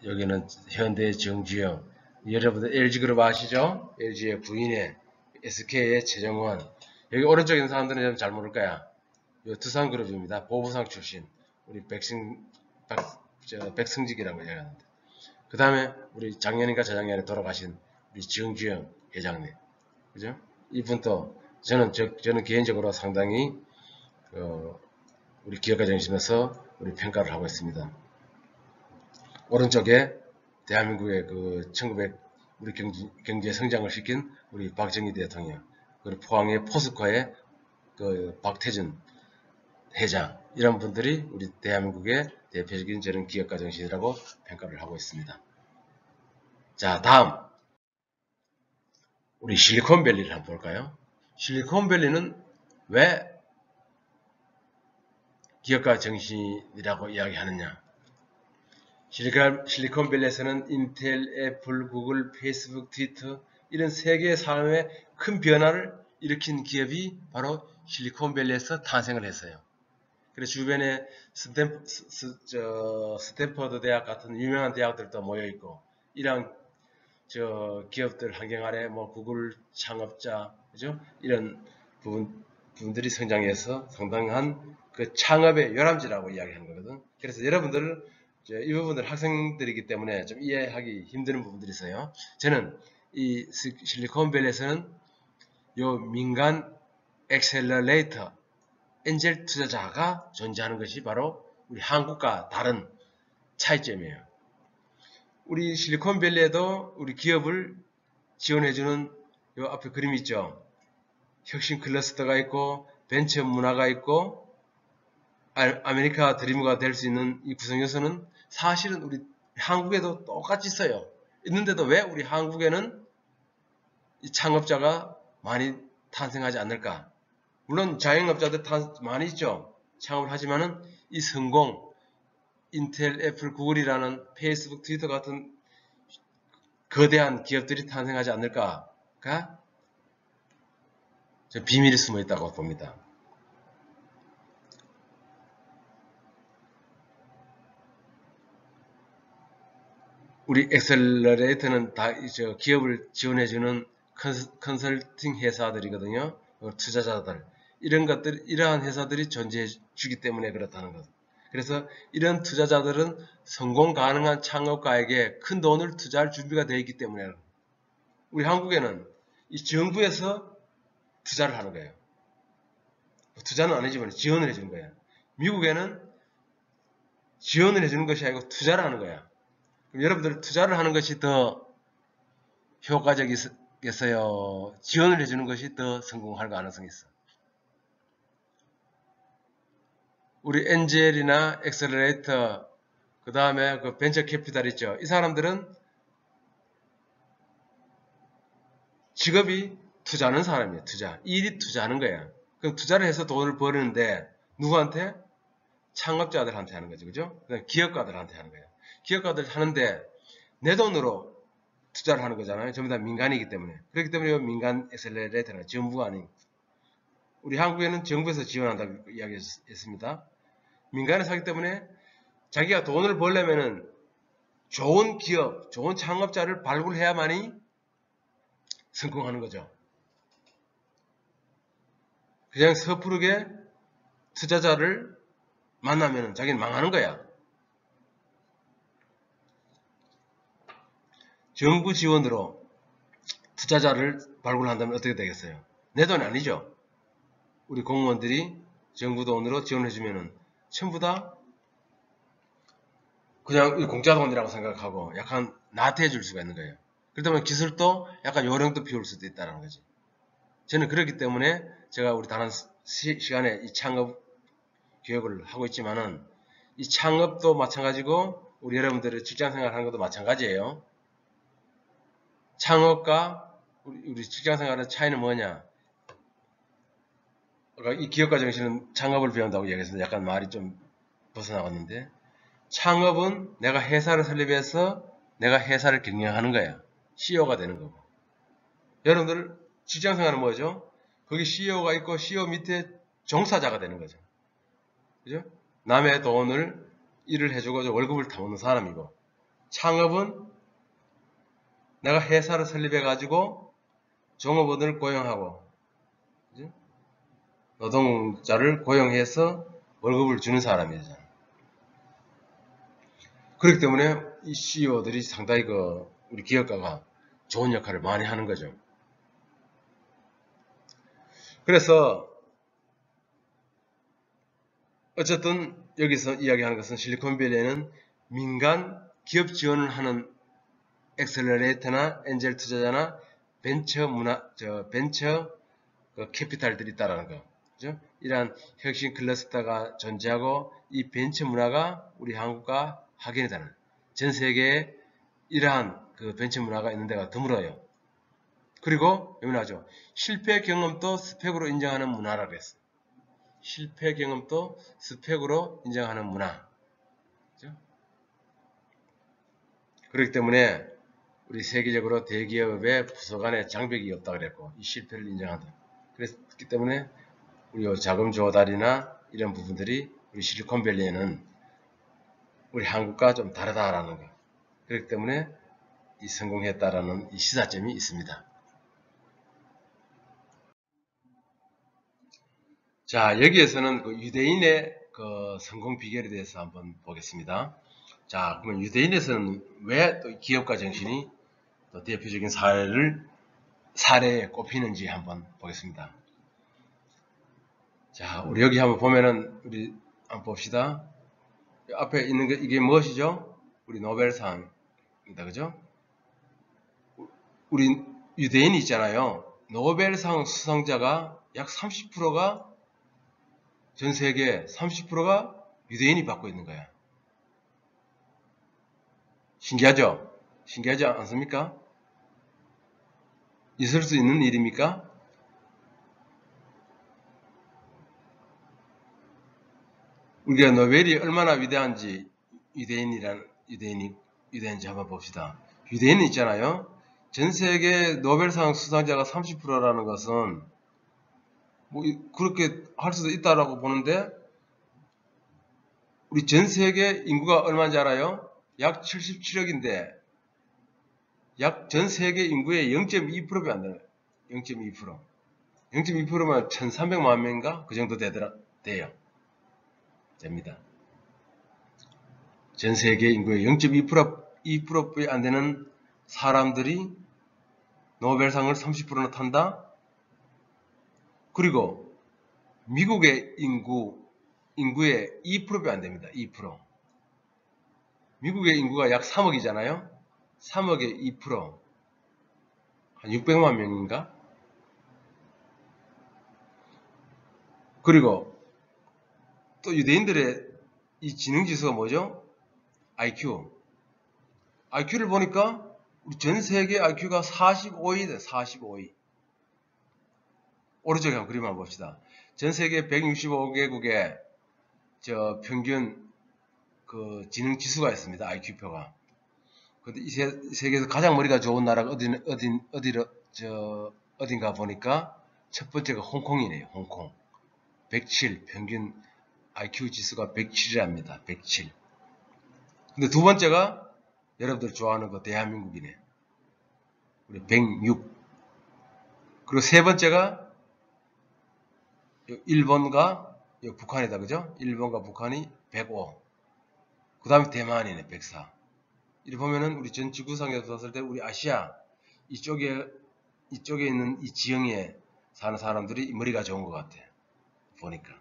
여기는 현대 정주영, 여러분들 LG그룹 아시죠? LG의 부인의 SK의 최정원, 여기 오른쪽에 있는 사람들은 잘 모를 거야. 두산그룹입니다. 보부상 출신 우리 백승직이라고 이야기하는데, 그 다음에 우리 작년인가 저작년에 돌아가신 우리 정주영 회장님, 그죠? 이분도 저는 개인적으로 상당히 우리 기업가 정신에서 우리 평가를 하고 있습니다. 오른쪽에 대한민국의 1900 우리 경제 성장을 시킨 우리 박정희 대통령, 그리고 포항의 포스코의 박태준 회장, 이런 분들이 우리 대한민국의 대표적인 저런 기업가 정신이라고 평가를 하고 있습니다. 자, 다음 우리 실리콘밸리를 한번 볼까요? 실리콘밸리는 왜 기업가 정신이라고 이야기하느냐? 실리콘밸리에서는 인텔, 애플, 구글, 페이스북, 트위터 이런 세계의 산업에 큰 변화를 일으킨 기업이 바로 실리콘밸리에서 탄생을 했어요. 그래서 주변에 스탠퍼드 대학 같은 유명한 대학들도 모여있고, 이런 기업들 환경 아래 구글 창업자, 그죠? 이런 부분들이 성장해서 상당한 창업의 요람지라고 이야기하는 거거든. 그래서 여러분들은 이 부분들 학생들이기 때문에 좀 이해하기 힘든 부분들이 있어요. 저는 이 실리콘밸리에서는 요 민간 엑셀러레이터 엔젤 투자자가 존재하는 것이 바로 우리 한국과 다른 차이점이에요. 우리 실리콘밸리에도 우리 기업을 지원해주는 요 앞에 그림이 있죠. 혁신 클러스터가 있고 벤처 문화가 있고 아메리카 드리머가 될 수 있는 이 구성 요소는 사실은 우리 한국에도 똑같이 있어요. 있는데도 왜 우리 한국에는 이 창업자가 많이 탄생하지 않을까? 물론 자영업자들 많이 있죠. 창업을 하지만은 이 성공, 인텔, 애플, 구글이라는 페이스북, 트위터 같은 거대한 기업들이 탄생하지 않을까가 비밀이 숨어 있다고 봅니다. 우리 엑셀러레이터는 다 기업을 지원해주는 컨설팅 회사들이거든요. 투자자들, 이러한 회사들이 존재해 주기 때문에 그렇다는 것. 그래서 이런 투자자들은 성공 가능한 창업가에게 큰 돈을 투자할 준비가 되어 있기 때문에 우리 한국에는 이 정부에서 투자를 하는 거예요. 투자는 아니지만 지원을 해주는 거예요. 미국에는 지원을 해주는 것이 아니고 투자를 하는 거야. 그럼 여러분들 투자를 하는 것이 더 효과적이겠어요? 지원을 해주는 것이 더 성공할 가능성이 있어. 우리 엔젤이나 엑셀러레이터, 그 다음에 그 벤처 캐피탈 있죠. 이 사람들은 직업이 투자하는 사람이에요. 일이 투자하는 거야. 그럼 투자를 해서 돈을 버는데 누구한테? 창업자들한테 하는 거죠. 그죠? 기업가들한테 하는 거예요. 기업가들 하는데 내 돈으로 투자를 하는 거잖아요. 전부 다 민간이기 때문에. 그렇기 때문에 민간 엑셀러레이터는 정부가 아닌, 우리 한국에는 정부에서 지원한다고 이야기했습니다. 민간에서 하기 때문에 자기가 돈을 벌려면은 좋은 기업, 좋은 창업자를 발굴해야만이 성공하는 거죠. 그냥 섣부르게 투자자를 만나면 자기는 망하는 거야. 정부 지원으로 투자자를 발굴한다면 어떻게 되겠어요? 내 돈이 아니죠. 우리 공무원들이 정부 돈으로 지원해주면은 전부 다 그냥 공짜 돈이라고 생각하고 약간 나태해 줄 수가 있는 거예요. 그렇다 보면 기술도 약간 요령도 피울 수도 있다는 거지. 저는 그렇기 때문에 제가 우리 다른 시간에 이 창업 교육을 하고 있지만은 이 창업도 마찬가지고 우리 여러분들의 직장생활 하는 것도 마찬가지예요. 창업과 우리 직장생활의 차이는 뭐냐? 이 기업가 정신은 창업을 배운다고 얘기해서 약간 말이 좀 벗어나갔는데, 창업은 내가 회사를 설립해서 내가 회사를 경영하는 거야. CEO가 되는 거고. 여러분들 직장생활은 뭐죠? 거기 CEO가 있고 CEO 밑에 종사자가 되는 거죠. 그죠? 남의 돈을 일을 해주고 월급을 타오는 사람이고, 창업은 내가 회사를 설립해가지고 종업원을 고용하고, 그죠? 노동자를 고용해서 월급을 주는 사람이잖아. 그렇기 때문에 이 CEO들이 상당히 우리 기업가가 좋은 역할을 많이 하는 거죠. 그래서 어쨌든 여기서 이야기하는 것은 실리콘밸리에는 민간 기업 지원을 하는 엑셀러레이터나 엔젤 투자자나 벤처 캐피탈들이 있다라는 거. 그죠? 이러한 혁신 클러스터가 존재하고 이 벤처 문화가 우리 한국과 확연히 다른, 전 세계에 이러한 그 벤처 문화가 있는 데가 드물어요. 그리고 유명하죠. 실패 경험도 스펙으로 인정하는 문화라고 했어요. 실패 경험도 스펙으로 인정하는 문화. 그죠? 그렇기 때문에 우리 세계적으로 대기업의 부서 간에 장벽이 없다고 그랬고, 이 실패를 인정한다. 그랬기 때문에 우리 자금 조달이나 이런 부분들이 우리 실리콘밸리에는 우리 한국과 좀 다르다라는 거. 그렇기 때문에 이 성공했다라는 이 시사점이 있습니다. 자, 여기에서는 그 유대인의 그 성공 비결에 대해서 한번 보겠습니다. 자, 그러면 유대인에서는 왜 또 기업가 정신이 또 대표적인 사례에 꼽히는지 한번 보겠습니다. 자, 우리 여기 한번 보면은 우리 한번 봅시다. 앞에 있는 게 이게 무엇이죠? 우리 노벨상입니다. 그죠? 우리 유대인이 있잖아요. 노벨상 수상자가 약 30%가 전 세계 30%가 유대인이 받고 있는 거야. 신기하죠? 신기하지 않습니까? 있을 수 있는 일입니까? 우리가 노벨이 얼마나 위대한지 유대인인지 한번 봅시다. 유대인이 있잖아요. 전 세계 노벨상 수상자가 30%라는 것은 뭐 그렇게 할 수도 있다라고 보는데, 우리 전 세계 인구가 얼마인지 알아요? 약 77억인데 약 전 세계 인구의 0.2%가 안 되는 거예요. 0.2%. 0.2%면 1,300만 명인가? 그 정도 돼요. 됩니다. 전 세계 인구의 0.2%뿐이 안 되는 사람들이 노벨상을 30%나 탄다? 그리고 미국의 인구의 2%가 안 됩니다. 2%. 미국의 인구가 약 3억이잖아요. 3억의 2%. 한 600만 명인가? 그리고 또 유대인들의 이 지능지수가 뭐죠? IQ. IQ를 보니까 우리 전 세계 IQ가 45위다. 45위. 오른쪽에 한번 그림 한번 봅시다. 전 세계 165개국의 저 평균 그 지능 지수가 있습니다. IQ표가. 근데 이 세계에서 가장 머리가 좋은 나라가 어딘가 보니까 첫 번째가 홍콩이네요. 홍콩. 107. 평균 IQ 지수가 107이랍니다. 107. 근데 두 번째가 여러분들 좋아하는 거 대한민국이네. 우리 106. 그리고 세 번째가 일본과 북한이다. 그죠? 일본과 북한이 105. 그 다음에 대만이네. 104. 이렇게 보면은 우리 전 지구상에서 봤을 때 우리 아시아 이쪽에 있는 이 지형에 사는 사람들이 머리가 좋은 것 같아. 보니까.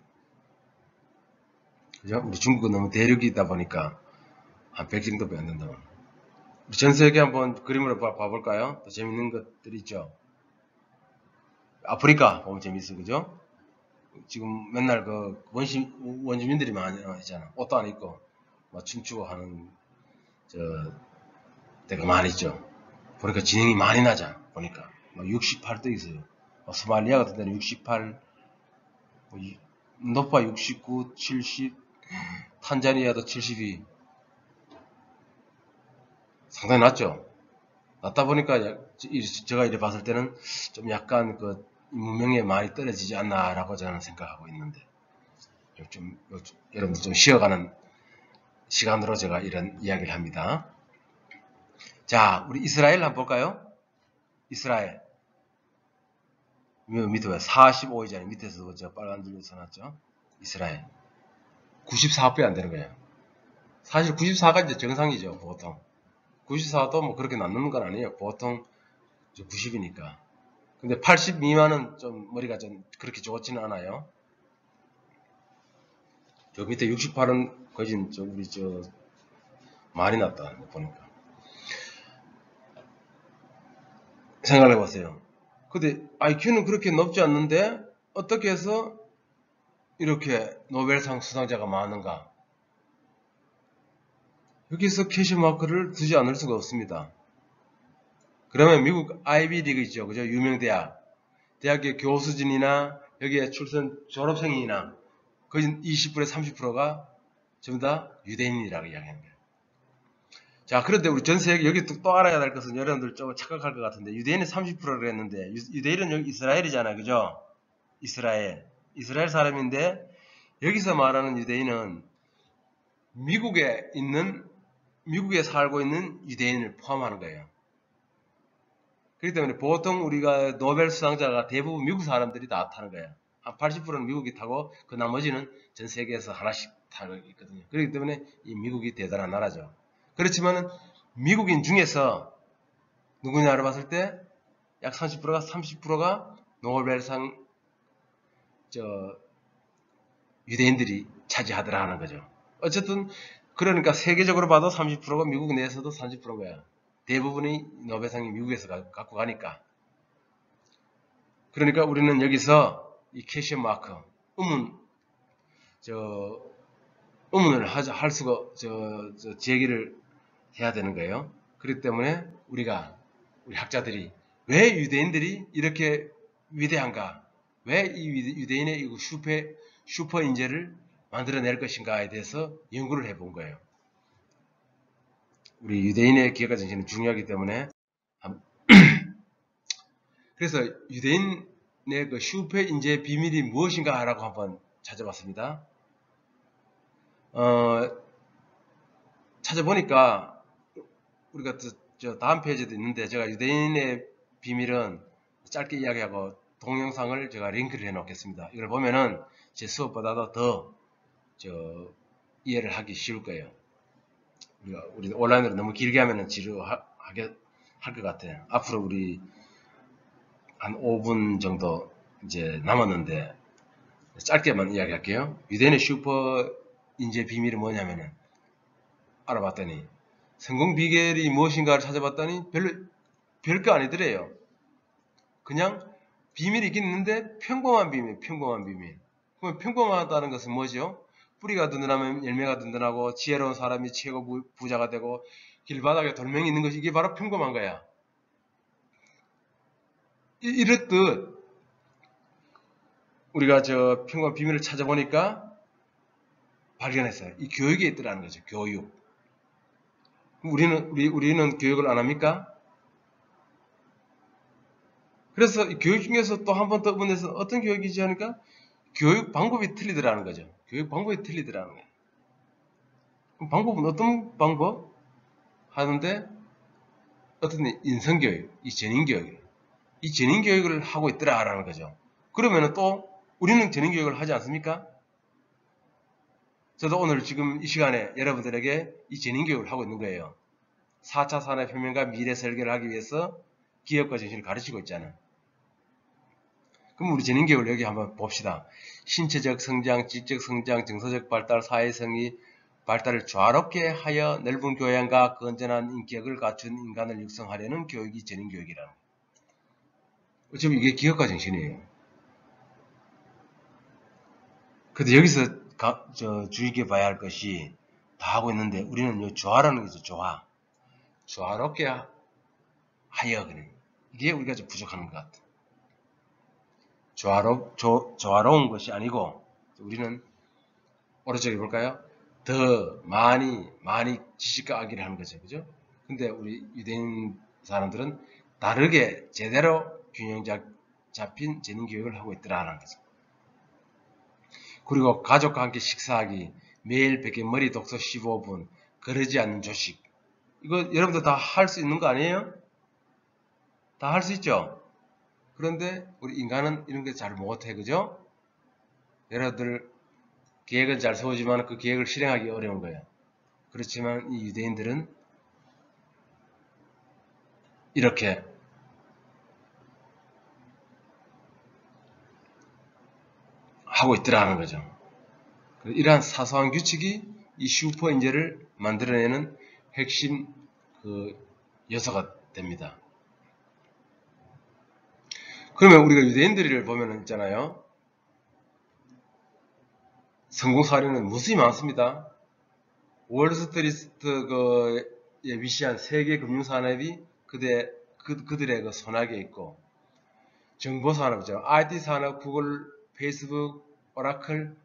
그죠? 우리 중국은 너무 대륙이다 보니까 한 100 정도밖에 안 된다. 우리 전 세계 한번 그림으로 봐볼까요? 더 재밌는 것들이 있죠. 아프리카 보면 재밌어. 그죠? 지금 맨날 그 원주민들이 많이 있잖아. 옷도 안 입고 막 춤추고 하는 데가 많이 있죠. 보니까 지능이 많이 나자. 보니까 막 68도 있어요. 소말리아 같은 데는 68, 높아 69, 70, 탄자니아도 72. 상당히 낮죠. 낮다 보니까 제가 이래 봤을 때는 좀 약간 그 문명에 많이 떨어지지 않나라고 저는 생각하고 있는데 여러분들 좀 쉬어가는 시간으로 제가 이런 이야기를 합니다. 자, 우리 이스라엘 한번 볼까요? 이스라엘 밑에 왜 45이잖아요. 밑에서 저 빨간 줄로 써놨죠. 이스라엘 94배 안 되는 거예요. 사실 94가 이제 정상이죠. 보통 94도 뭐 그렇게 남는 건 아니에요. 보통 90이니까. 근데 80 미만은 좀 머리가 좀 그렇게 좋지는 않아요. 저 밑에 68은 거진 우리 많이 났다 보니까. 생각해 보세요. 근데 IQ는 그렇게 높지 않는데 어떻게 해서 이렇게 노벨상 수상자가 많은가? 여기서 캐시마크를 두지 않을 수가 없습니다. 그러면 미국 아이비리그 있죠. 그죠? 유명 대학의 교수진이나 여기에 출신 졸업생이나 거의 20%에 30%가 전부 다 유대인이라고 이야기하는 거예요. 자, 그런데 우리 전 세계 여기 또 알아야 될 것은 여러분들 좀 착각할 것 같은데 유대인이 30%를 했는데 유대인은 여기 이스라엘이잖아요. 그죠? 이스라엘 사람인데 여기서 말하는 유대인은 미국에 살고 있는 유대인을 포함하는 거예요. 그렇기 때문에 보통 우리가 노벨 수상자가 대부분 미국 사람들이 다 타는 거예요. 한 80%는 미국이 타고 그 나머지는 전 세계에서 하나씩 타고 있거든요. 그렇기 때문에 이 미국이 대단한 나라죠. 그렇지만 미국인 중에서 누구냐를 봤을 때 약 30%가 노벨상 유대인들이 차지하더라 하는 거죠. 어쨌든 그러니까 세계적으로 봐도 30%가 미국 내에서도 30%인 거야. 대부분이 노벨상이 미국에서 갖고 가니까. 그러니까 우리는 여기서 이 캐시 마크 의문을 할 수가 제기를 해야 되는 거예요. 그렇기 때문에 우리 학자들이 왜 유대인들이 이렇게 위대한가? 왜 이 유대인의 이 슈퍼 인재를 만들어낼 것인가에 대해서 연구를 해본 거예요. 우리 유대인의 기억과 정신은 중요하기 때문에 그래서 유대인의 그 슈퍼 인재의 비밀이 무엇인가 라고 한번 찾아봤습니다. 찾아보니까 우리가 다음 페이지도 있는데 제가 유대인의 비밀은 짧게 이야기하고 동영상을 제가 링크를 해 놓겠습니다. 이걸 보면은 제 수업보다도 더 이해를 하기 쉬울 거예요. 우리 온라인으로 너무 길게 하면은 지루할 것 같아요. 앞으로 우리 한 5분 정도 이제 남았는데 짧게만 이야기할게요. 유대인의 슈퍼 인재 비밀이 뭐냐면은 알아봤더니 성공 비결이 무엇인가를 찾아봤더니 별거 아니더래요. 그냥 비밀이 있긴 있는데 평범한 비밀, 평범한 비밀. 그럼 평범하다는 것은 뭐죠? 뿌리가 든든하면 열매가 든든하고 지혜로운 사람이 최고 부자가 되고 길바닥에 돌멩이 있는 것이 이게 바로 평범한 거야. 이렇듯 우리가 저 평범한 비밀을 찾아보니까 발견했어요. 이 교육에 있더라는 거죠. 교육. 우리는 교육을 안 합니까? 그래서 이 교육 중에서 또 한 번 더 분해서 어떤 교육이지 하니까 교육 방법이 틀리더라는 거죠. 교육 방법이 틀리더라는 거예요. 그럼 방법은 어떤 방법? 하는데 어떤 인성교육, 이 재능교육, 이 재능교육을 하고 있더라라는 거죠. 그러면은 또 우리는 재능교육을 하지 않습니까? 저도 오늘 지금 이 시간에 여러분들에게 이 재능교육을 하고 있는 거예요. 4차 산업혁명과 미래 설계를 하기 위해서 기업과 정신을 가르치고 있잖아요. 그럼 우리 재능교육을 여기 한번 봅시다. 신체적 성장, 지적 성장, 정서적 발달, 사회성이 발달을 조화롭게 하여 넓은 교양과 건전한 인격을 갖춘 인간을 육성하려는 교육이 재능교육이라는 거예요. 어차피 이게 기업가 정신이에요. 근데 여기서 주의 깊게 봐야 할 것이 다 하고 있는데 우리는 요 조화라는 거죠. 조화. 조화롭게 하여 그래. 이게 우리가 좀 부족한 것 같아. 조화로운 것이 아니고 우리는 오른쪽에 볼까요? 더 많이 지식과 악기를 하는 거죠. 그죠? 근데 우리 유대인 사람들은 다르게 제대로 균형 잡힌 재능교육을 하고 있더라는 거죠. 그리고 가족과 함께 식사하기, 매일 베개머리 독서 15분, 거르지 않는 조식. 이거 여러분들 다 할 수 있는 거 아니에요? 다 할 수 있죠? 그런데 우리 인간은 이런 게 잘 못해. 그죠? 여러분들 계획은 잘 세우지만 그 계획을 실행하기 어려운 거예요. 그렇지만 이 유대인들은 이렇게 하고 있더라는 거죠. 이러한 사소한 규칙이 이 슈퍼인재를 만들어내는 핵심 그 요소가 됩니다. 그러면 우리가 유대인들을 보면 있잖아요. 성공 사례는 무수히 많습니다. 월스트리트에 위치한 세계 금융산업이 그들의 그 손아귀에 있고, 정보산업이죠. IT 산업, 구글, 페이스북, 오라클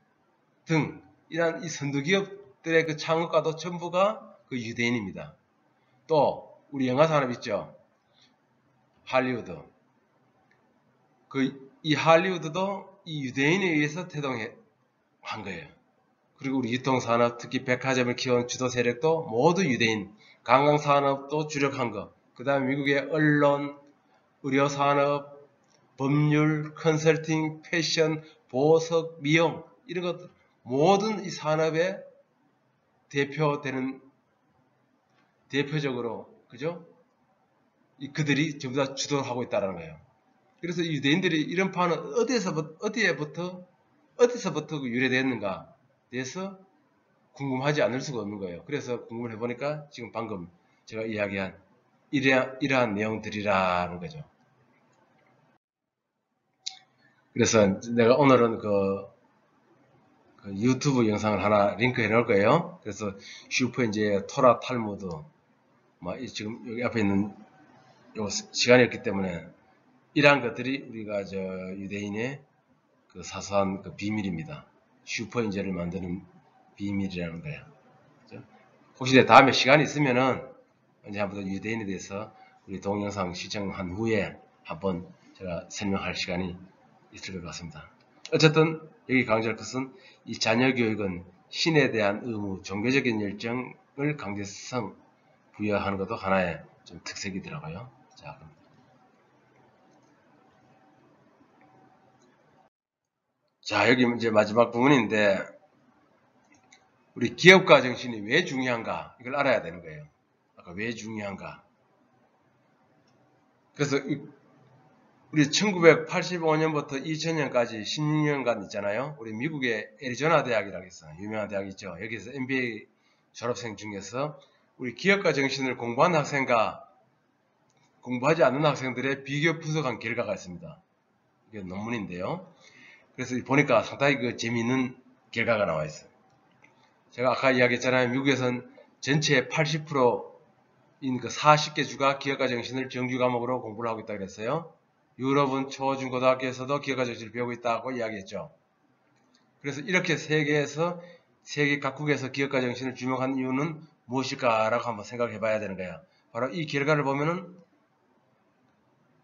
등 이러한 이 선두기업들의 그 창업가도 전부가 그 유대인입니다. 또 우리 영화산업 있죠. 할리우드. 이 할리우드도 이 유대인에 의해서 태동한 거예요. 그리고 우리 유통산업, 특히 백화점을 키운 주도 세력도 모두 유대인, 관광산업도 주력한 것, 그 다음에 미국의 언론, 의료산업, 법률, 컨설팅, 패션, 보석, 미용 이런 것들 모든 이 산업의 대표적으로 그죠? 그들이 전부 다 주도하고 있다는 거예요. 그래서 유대인들이 이런 판은 어디서부터 유래됐는가 대해서 궁금하지 않을 수가 없는 거예요. 그래서 궁금을 해보니까 지금 방금 제가 이야기한 이러한 내용들이라는 거죠. 그래서 내가 오늘은 그 유튜브 영상을 하나 링크 해놓을 거예요. 그래서 슈퍼인재 토라 탈무드 지금 여기 앞에 있는 요 시간이 없기 때문에 이러한 것들이 우리가 유대인의 그 사소한 그 비밀입니다. 슈퍼인재를 만드는 비밀이라는 거예요. 그렇죠? 혹시 다음에 시간이 있으면은 언제 한번 유대인에 대해서 우리 동영상 시청한 후에 한번 제가 설명할 시간이 있을 것 같습니다. 어쨌든 여기 강조할 것은 이 자녀 교육은 신에 대한 의무, 종교적인 열정을 강제성 부여하는 것도 하나의 좀 특색이더라고요. 자, 여기 이제 마지막 부분인데 우리 기업가 정신이 왜 중요한가 이걸 알아야 되는 거예요. 아까 왜 중요한가. 그래서 우리 1985년부터 2000년까지 16년간 있잖아요. 우리 미국의 애리조나 대학이라고 있어요. 유명한 대학 있죠. 여기서 MBA 졸업생 중에서 우리 기업가 정신을 공부한 학생과 공부하지 않는 학생들의 비교 분석한 결과가 있습니다. 이게 논문인데요. 그래서 보니까 상당히 그 재미있는 결과가 나와 있어요. 제가 아까 이야기했잖아요. 미국에선 전체 80%인 그 40개 주가 기업가 정신을 정규 과목으로 공부를 하고 있다고 그랬어요. 유럽은 초, 중, 고등학교에서도 기업가 정신을 배우고 있다고 이야기했죠. 그래서 이렇게 세계 각국에서 기업가 정신을 주목한 이유는 무엇일까라고 한번 생각해 봐야 되는 거예요. 바로 이 결과를 보면은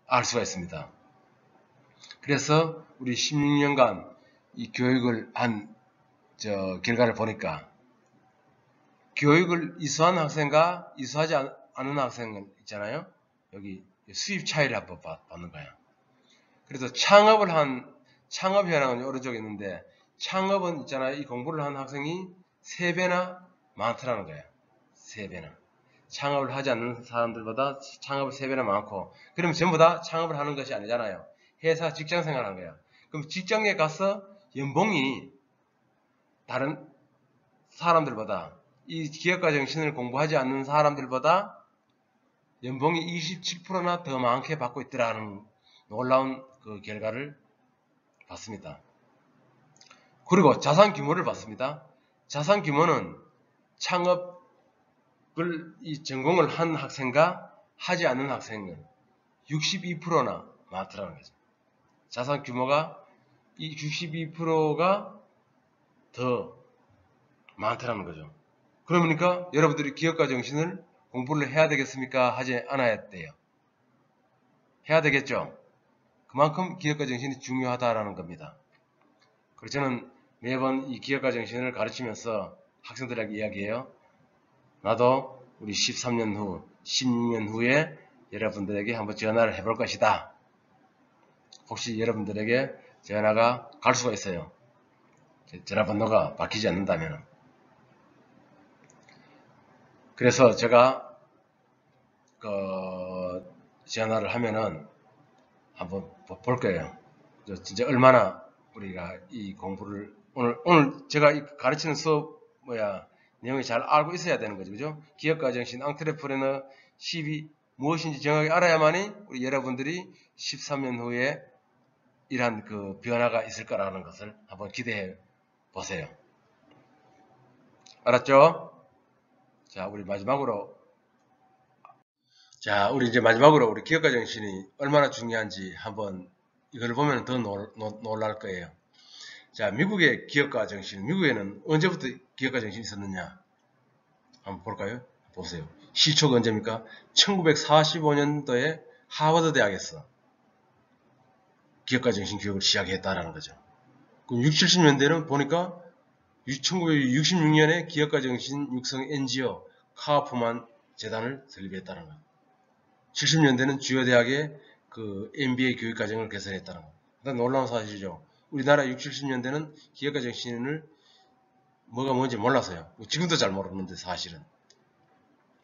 알 수가 있습니다. 그래서 우리 16년간 이 교육을 한 결과를 보니까 교육을 이수한 학생과 이수하지 않은 학생은 있잖아요. 여기 수입 차이를 한번 받는 거예요. 그래서 창업이라는 오른쪽에 있는데 창업은 있잖아요. 이 공부를 한 학생이 3배나 많더라는 거예요. 3배나. 창업을 하지 않는 사람들보다 창업을 3배나 많고, 그러면 전부 다 창업을 하는 것이 아니잖아요. 회사 직장 생활하는 거예요. 그럼 직장에 가서 연봉이 다른 사람들보다, 이 기업가 정신을 공부하지 않는 사람들보다 연봉이 27%나 더 많게 받고 있더라는 놀라운 그 결과를 봤습니다. 그리고 자산 규모를 봤습니다. 자산 규모는 창업을 전공을 한 학생과 하지 않는 학생은 62%나 많더라는 거죠. 자산 규모가 이 62%가 더 많더라는 거죠. 그러니까 여러분들이 기업가 정신을 공부를 해야 되겠습니까? 하지 않아야 돼요. 해야 되겠죠? 그만큼 기업가 정신이 중요하다라는 겁니다. 그래서 저는 매번 이 기업가 정신을 가르치면서 학생들에게 이야기해요. 나도 우리 13년 후, 16년 후에 여러분들에게 한번 전화를 해볼 것이다. 혹시 여러분들에게 전화가 갈 수가 있어요. 전화번호가 바뀌지 않는다면. 그래서 제가 전화를 하면은 한번 볼 거예요. 진짜 얼마나 우리가 이 공부를 오늘 제가 가르치는 수업 내용이 잘 알고 있어야 되는 거죠. 그죠? 기업가 정신, 앙트레프레너 10이 무엇인지 정확히 알아야만이 우리 여러분들이 13년 후에 이러한 그 변화가 있을 거라는 것을 한번 기대해 보세요. 알았죠? 자, 우리 이제 마지막으로 우리 기업가 정신이 얼마나 중요한지 한번 이걸 보면 더 놀랄 거예요. 자, 미국의 기업가 정신, 미국에는 언제부터 기업가 정신이 있었느냐? 한번 볼까요? 보세요. 시초가 언제입니까? 1945년도에 하버드 대학에서 기업가 정신 교육을 시작했다라는 거죠. 그럼 60, 70년대는 보니까 1966년에 기업가 정신 육성 NGO 카우프만 재단을 설립했다는 거예요. 70년대는 주요 대학의 그 MBA 교육 과정을 개설했다는 거. 그러니까 놀라운 사실이죠. 우리나라 60, 70년대는 기업가 정신을 뭐가 뭔지 몰라서요. 지금도 잘 모르는데 사실은.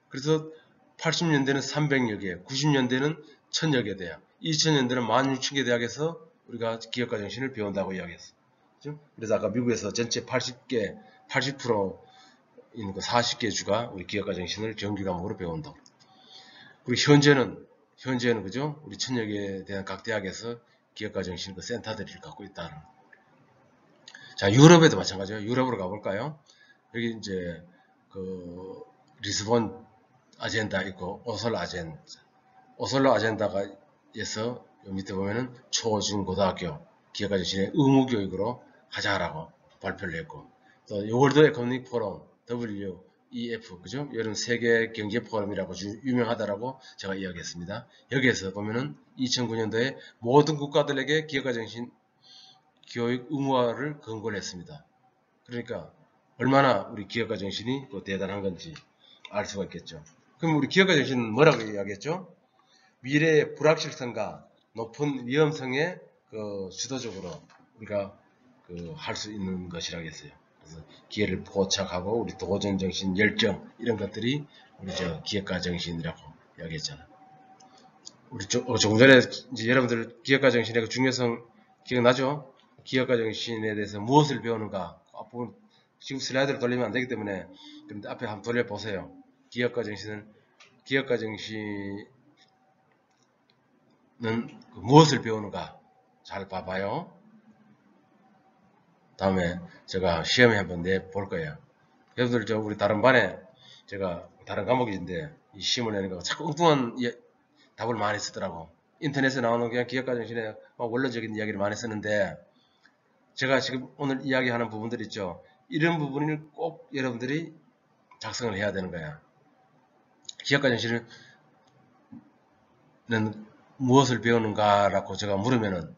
그래서 80년대는 300여 개, 90년대는 1000여 개 대학, 2000년대는 16,000개 대학에서 우리가 기업가 정신을 배운다고 이야기했어요. 그렇죠? 그래서 아까 미국에서 전체 80개, 80%인 그 40개 주가 우리 기업가 정신을 정규 과목으로 배운다고. 그리고 현재는 그죠? 우리 1000여 개에 대한 각 대학에서 기업가 정신 그 센터들을 갖고 있다는. 자, 유럽에도 마찬가지예요. 유럽으로 가볼까요? 여기 이제 그 리스본 아젠다 있고 오슬로 아젠다가 에서 밑에 보면은 초, 중, 고등학교 기업가 정신의 의무 교육으로 하자라고 발표를 했고, 또 월드 에코노믹 포럼 WEF 그죠? 여름 세계 경제 포럼이라고 유명하다라고 제가 이야기했습니다. 여기에서 보면은 2009년도에 모든 국가들에게 기업가 정신 교육 의무화를 권고를 했습니다. 그러니까 얼마나 우리 기업가 정신이 대단한 건지 알 수가 있겠죠. 그럼 우리 기업가 정신은 뭐라고 이야기했죠? 미래의 불확실성과 높은 위험성에 주도적으로 우리가 할 수 있는 것이라고 했어요. 그래서 기회를 포착하고 우리 도전 정신, 열정 이런 것들이 우리 기업가 정신이라고 이야기했잖아요. 우리 조금 전에 이제 여러분들 기업가 정신의 중요성 기억나죠? 기업가 정신에 대해서 무엇을 배우는가? 앞부분 지금 슬라이드를 돌리면 안 되기 때문에 그런데 앞에 한번 돌려보세요. 기업가 정신이 무엇을 배우는가 잘 봐봐요. 다음에 제가 시험에 한번 내볼 거예요. 여러분들 우리 다른 반에 제가 다른 과목인데 이 시험을 내는 거 자꾸 엉뚱한 답을 많이 쓰더라고. 인터넷에 나오는 그냥 기억과정신의 원론적인 이야기를 많이 쓰는데 제가 지금 오늘 이야기하는 부분들 있죠. 이런 부분을 꼭 여러분들이 작성을 해야 되는 거야. 기억과정신은 무엇을 배우는가라고 제가 물으면은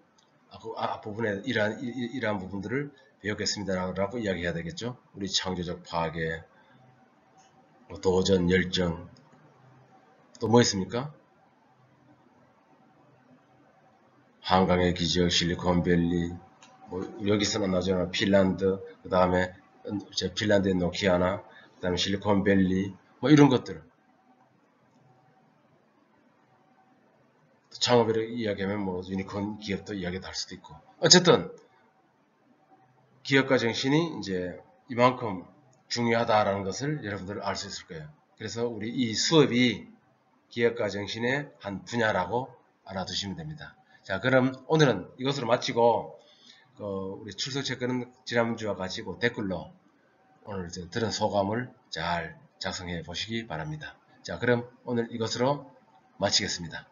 앞부분에 이러한 부분들을 배우겠습니다라고 이야기해야 되겠죠. 우리 창조적 파괴, 도전, 열정, 또 뭐 있습니까? 한강의 기적, 실리콘밸리, 여기서는 나중에 핀란드, 그 다음에 핀란드의 노키아나, 그 다음에 실리콘밸리, 이런 것들. 창업을 이야기하면 유니콘 기업도 이야기도 할 수도 있고. 어쨌든 기업가 정신이 이제 이만큼 중요하다라는 것을 여러분들 알 수 있을 거예요. 그래서 우리 이 수업이 기업가 정신의 한 분야라고 알아두시면 됩니다. 자, 그럼 오늘은 이것으로 마치고 우리 출석 체크는 지난주와 같이 댓글로 오늘 들은 소감을 잘 작성해 보시기 바랍니다. 자, 그럼 오늘 이것으로 마치겠습니다.